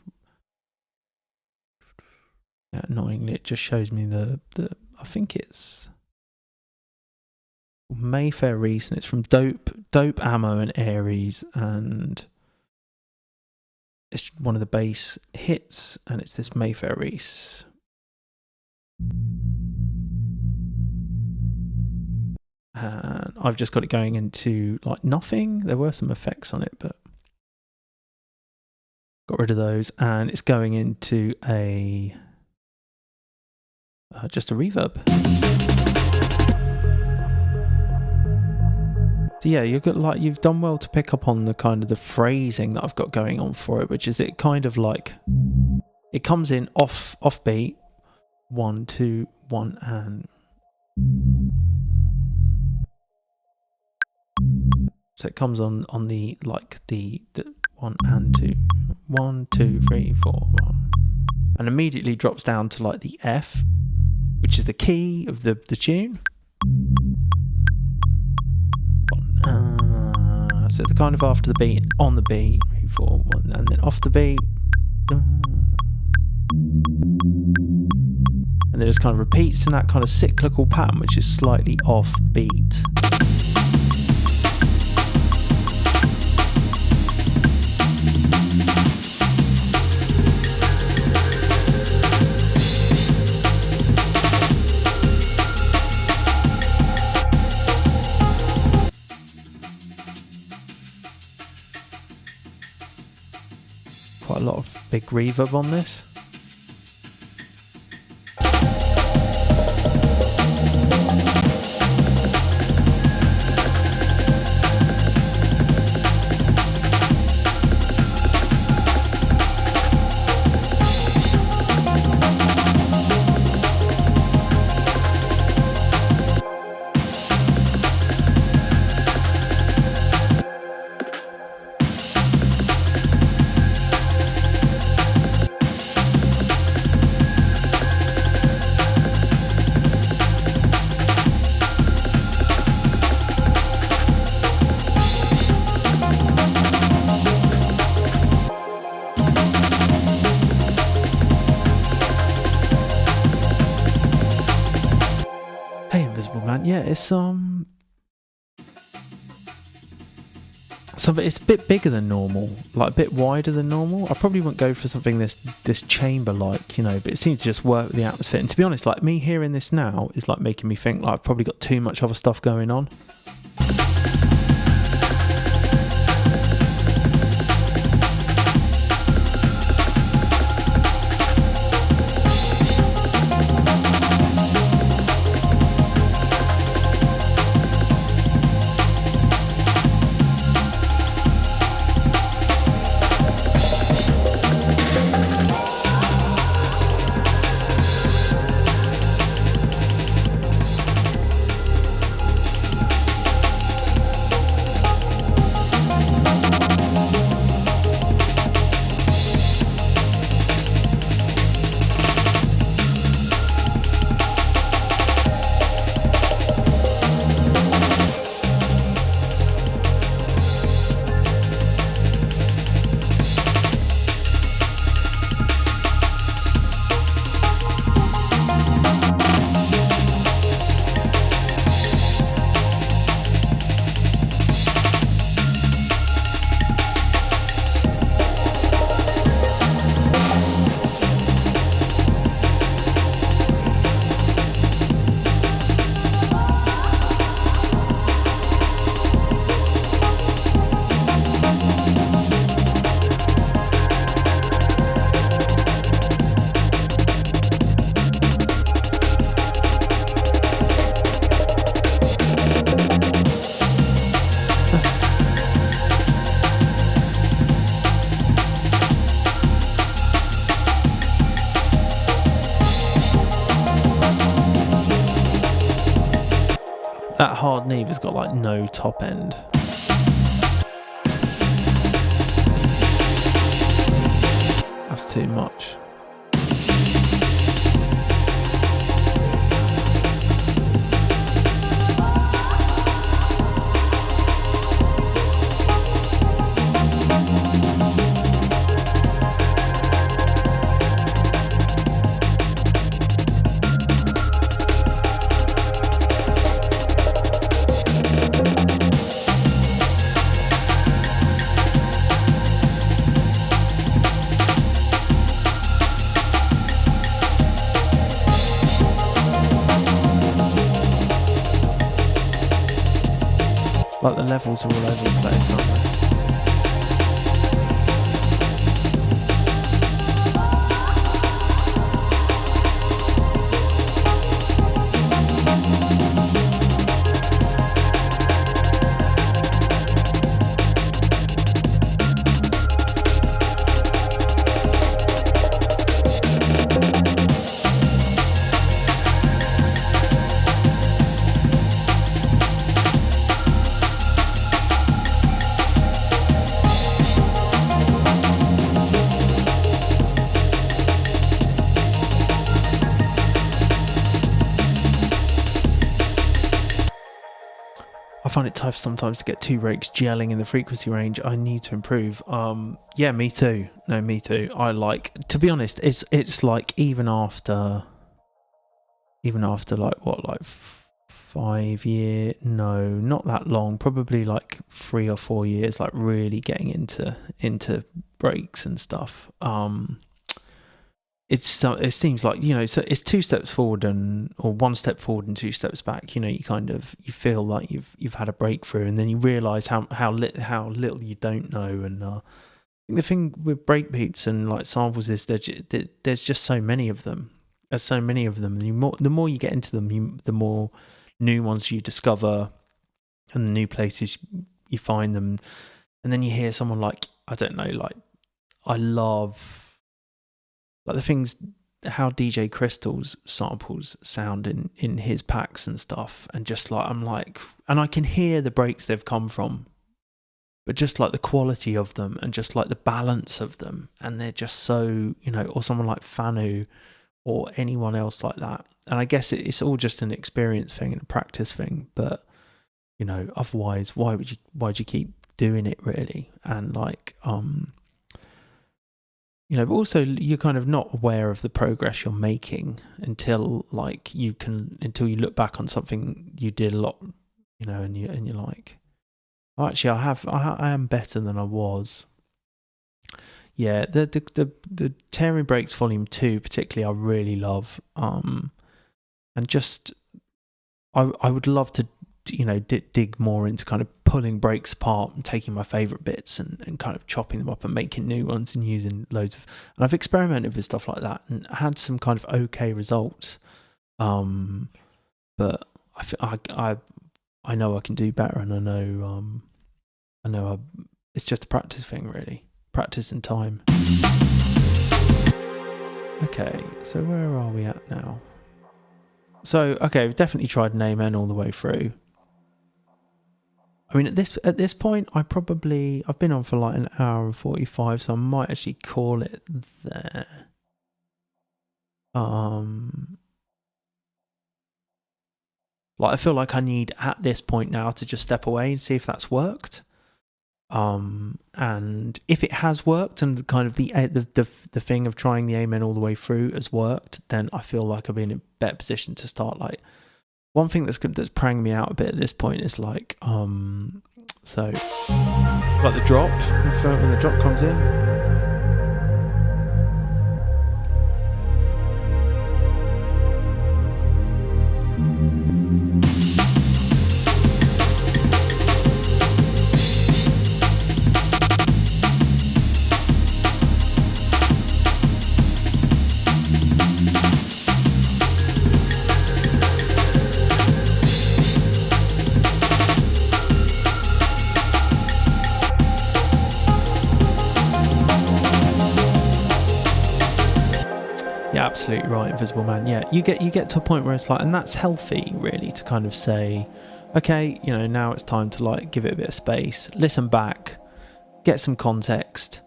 Yeah, annoyingly, it just shows me the I think it's Mayfair Reese, and it's from Dope Ammo and Aries, and it's one of the bass hits, and it's this Mayfair Reese. And I've just got it going into like nothing. There were some effects on it, but got rid of those, and it's going into a just a reverb. So yeah, you've done well to pick up on the kind of the phrasing that I've got going on for it, which is it kind of like it comes in off beat, 1 2 1 and so it comes on the like the 1 and 2 1 2 3 4 1, and immediately drops down to like the F, which is the key of the tune. So the kind of after the beat, on the beat, 3 4 1, and then off the beat, and then it just kind of repeats in that kind of cyclical pattern, which is slightly off beat. Quite a lot of big reverb on this. Yeah, it's it's a bit bigger than normal, like a bit wider than normal. I probably wouldn't go for something this chamber like, you know, but it seems to just work with the atmosphere. And to be honest, like me hearing this now is like making me think like I've probably got too much other stuff going on. That hard Neve has got like no top end. That's too much. Like the levels are all over the place, aren't they? I find it tough sometimes to get two breaks gelling in the frequency range. I need to improve. Yeah, me too. No, me too. I like, to be honest, it's like even after like what, like 5 years? No, not that long. Probably like 3 or 4 years. Like really getting into breaks and stuff. It seems like, you know, so it's 2 steps forward or 1 step forward and 2 steps back. You know, you feel like you've had a breakthrough, and then you realise how little you don't know. And I think the thing with breakbeats and like samples is there's just so many of them. There's so many of them. The more you get into them, the more new ones you discover, and the new places you find them. And then you hear someone like, I don't know, like I love. Like the things, how DJ Crystal's samples sound in his packs and stuff, and just like I'm like, and I can hear the breaks they've come from, but just like the quality of them and just like the balance of them, and they're just so, you know, or someone like Fanu or anyone else like that. And I guess it's all just an experience thing and a practice thing, but you know, otherwise, why'd you keep doing it really? And like, you know, but also you're kind of not aware of the progress you're making until you look back on something you did a lot, you know, and you're like, Actually, I am better than I was. Yeah, the Tearing Breaks Volume 2 particularly I really love. And just I would love to, you know, dig more into kind of pulling breaks apart and taking my favourite bits and kind of chopping them up and making new ones and using loads of... And I've experimented with stuff like that and had some kind of okay results. But I know I can do better, and I know it's just a practice thing, really. Practice and time. Okay, so where are we at now? So, okay, we've definitely tried an Amen all the way through. I mean, at this point, I've been on for like an hour and 45, so I might actually call it there. Like, I feel like I need at this point now to just step away and see if that's worked. And if it has worked and kind of the thing of trying the Amen all the way through has worked, then I feel like I'll be in a better position to start. Like, one thing that's praying me out a bit at this point is like so like the drop, when the drop comes in. Absolutely right, Invisible Man. Yeah, you get to a point where it's like, and that's healthy, really, to kind of say, okay, you know, now it's time to like give it a bit of space, listen back, get some context,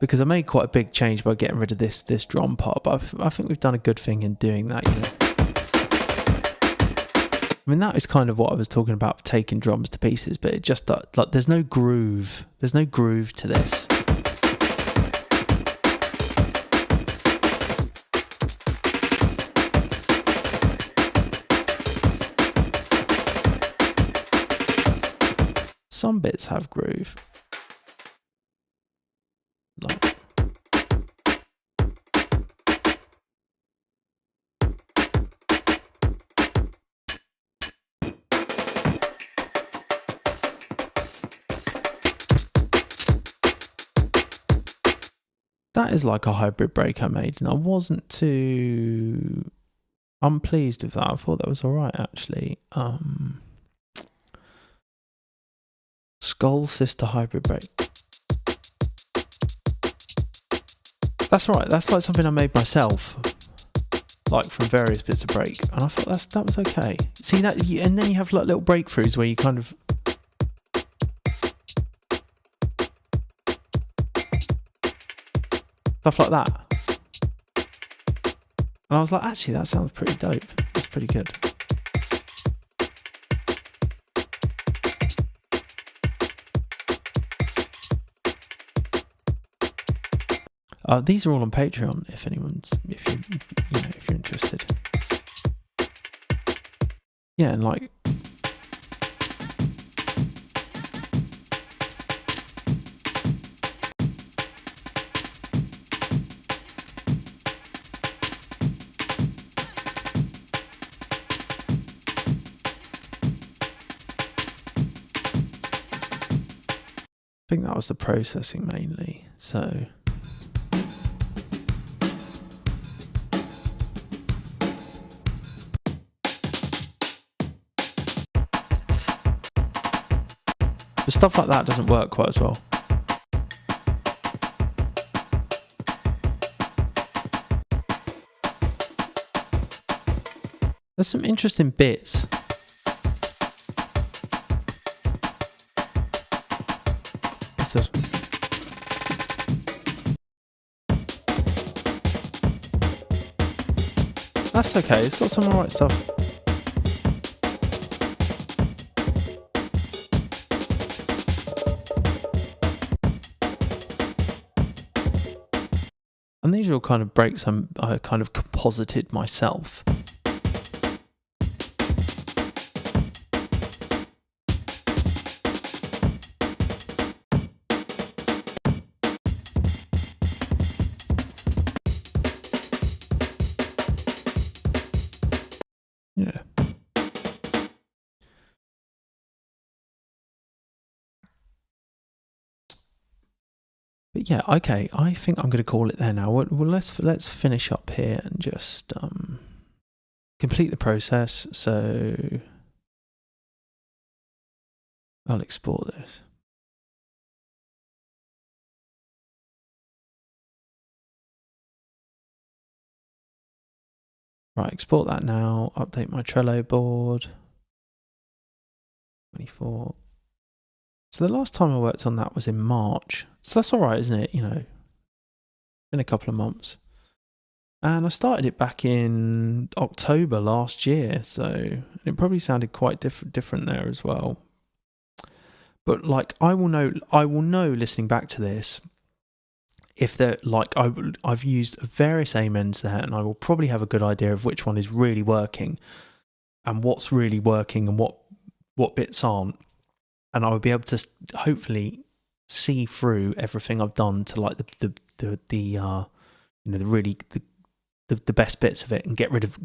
because I made quite a big change by getting rid of this drum part, but I think we've done a good thing in doing that. You know, I mean, that is kind of what I was talking about, taking drums to pieces, but it just like there's no groove to this. Some bits have groove. Like. That is like a hybrid break I made, and I wasn't too unpleased with that. I thought that was alright, actually. Skull Sister hybrid break. That's right, that's like something I made myself, like from various bits of break, and I thought that was okay. See that, and then you have like little breakthroughs where you kind of stuff like that, and I was like, actually, that sounds pretty dope. That's pretty good. These are all on Patreon if you're interested. Yeah, and like I think that was the processing mainly, so but stuff like that doesn't work quite as well. There's some interesting bits. What's this? That's okay, it's got some alright stuff. And these are all kind of breaks I kind of composited myself. But yeah, okay, I think I'm going to call it there now. Well, let's finish up here and just complete the process. So I'll export this. Right, export that now. Update my Trello board. 24. So the last time I worked on that was in March. So that's all right, isn't it? You know, been a couple of months. And I started it back in October last year. So it probably sounded quite different there as well. But like, I will know listening back to this, if they're like, I've used various amens there, and I will probably have a good idea of which one is really working and what's really working and what bits aren't. And I will be able to hopefully see through everything I've done to like the best bits of it and get rid of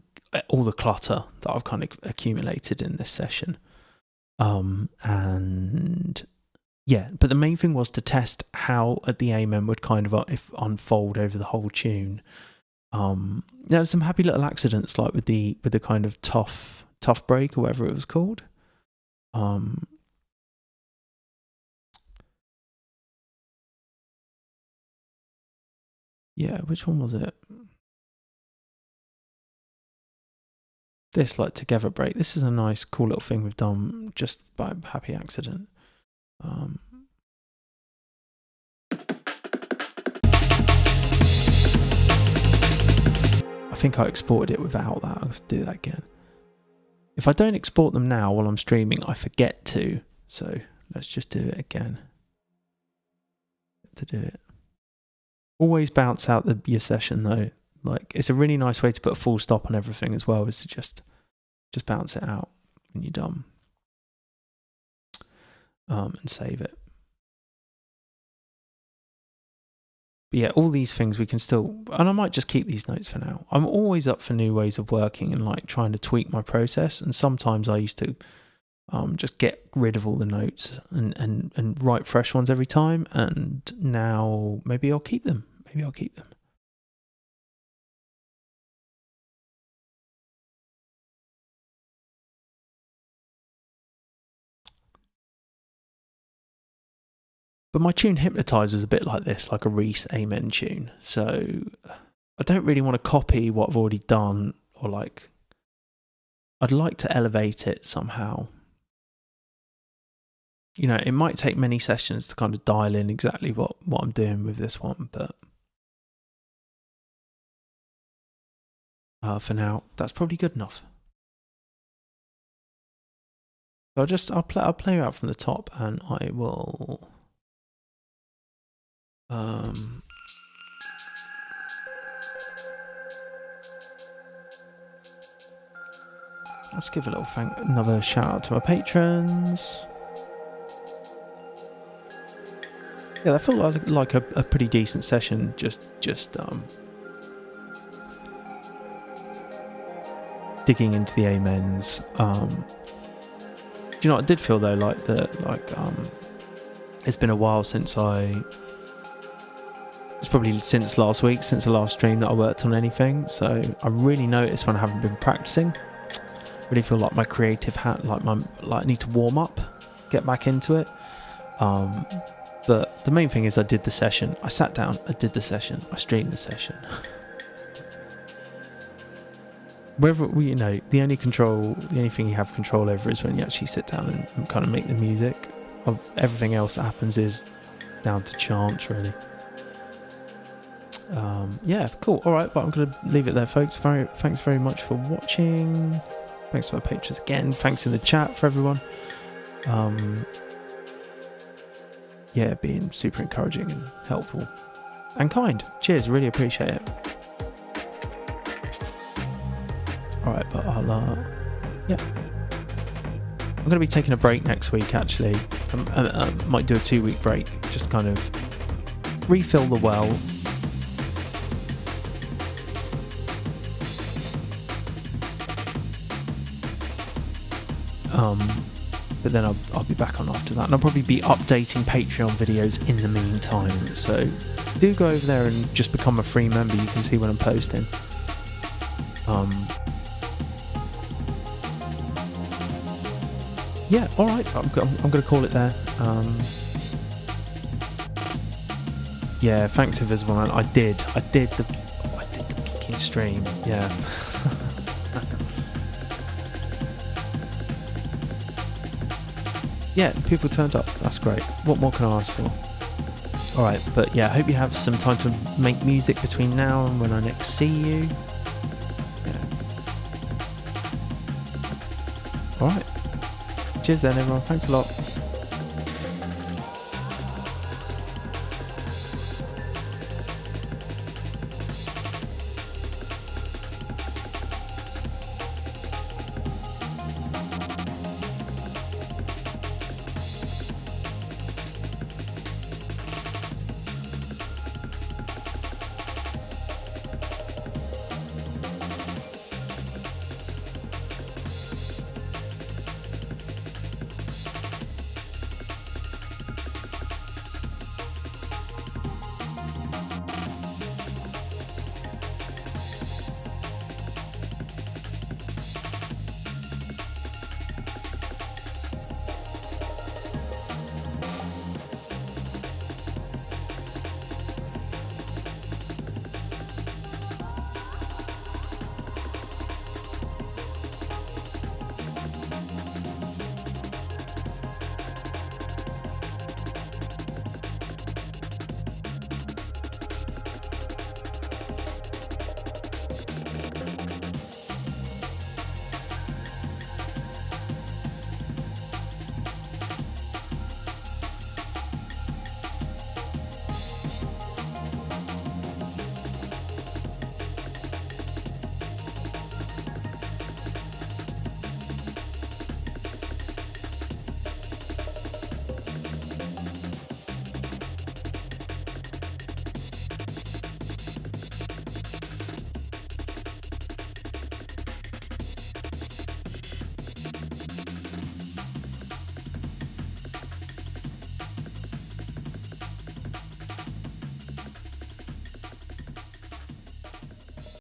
all the clutter that I've kind of accumulated in this session. And yeah, but the main thing was to test how the amen would kind of unfold over the whole tune. There were some happy little accidents, like with the kind of tough break or whatever it was called. Yeah, which one was it? This like together break. This is a nice, cool little thing we've done just by happy accident. I think I exported it without that. I'll have to do that again. If I don't export them now while I'm streaming, I forget to. So let's just do it again. To do it. Always bounce out your session though. Like, it's a really nice way to put a full stop on everything as well, is to just bounce it out when you're done. And save it. But yeah, all these things we can still, and I might just keep these notes for now. I'm always up for new ways of working and like trying to tweak my process. And sometimes I used to just get rid of all the notes and write fresh ones every time. And now maybe I'll keep them. But my tune Hypnotizer is a bit like this, like a Reese Amen tune. So I don't really want to copy what I've already done, or like, I'd like to elevate it somehow. You know, it might take many sessions to kind of dial in exactly what I'm doing with this one, but for now, that's probably good enough. So I'll play out from the top, and I will. Let's give another shout out to my patrons. Yeah, that felt like a pretty decent session. Just digging into the amens. Do you know what I did feel though? It's been a while since it's probably since last week, since the last stream that I worked on anything. So I really noticed when I haven't been practicing. Really feel like my creative hat, I need to warm up, get back into it. But the main thing is I did the session. I sat down, I did the session, I streamed the session. Whether the only thing you have control over is when you actually sit down and kind of make the music. Everything else that happens is down to chance, really. Yeah, cool. All right, but I'm going to leave it there, folks. Thanks very much for watching. Thanks to my patrons again. Thanks in the chat for everyone. Yeah, being super encouraging and helpful and kind. Cheers, really appreciate it. All right, but I'm going to be taking a break next week, actually. I might do a 2-week break, just kind of refill the well. but then I'll be back on after that, and I'll probably be updating Patreon videos in the meantime. So do go over there and just become a free member. You can see when I'm posting. Yeah, all right. I'm going to call it there. Yeah, thanks Invisible Man. I did the fucking stream. Yeah. Yeah, people turned up. That's great. What more can I ask for? Alright, but yeah, I hope you have some time to make music between now and when I next see you. Yeah. Alright. Cheers then, everyone. Thanks a lot.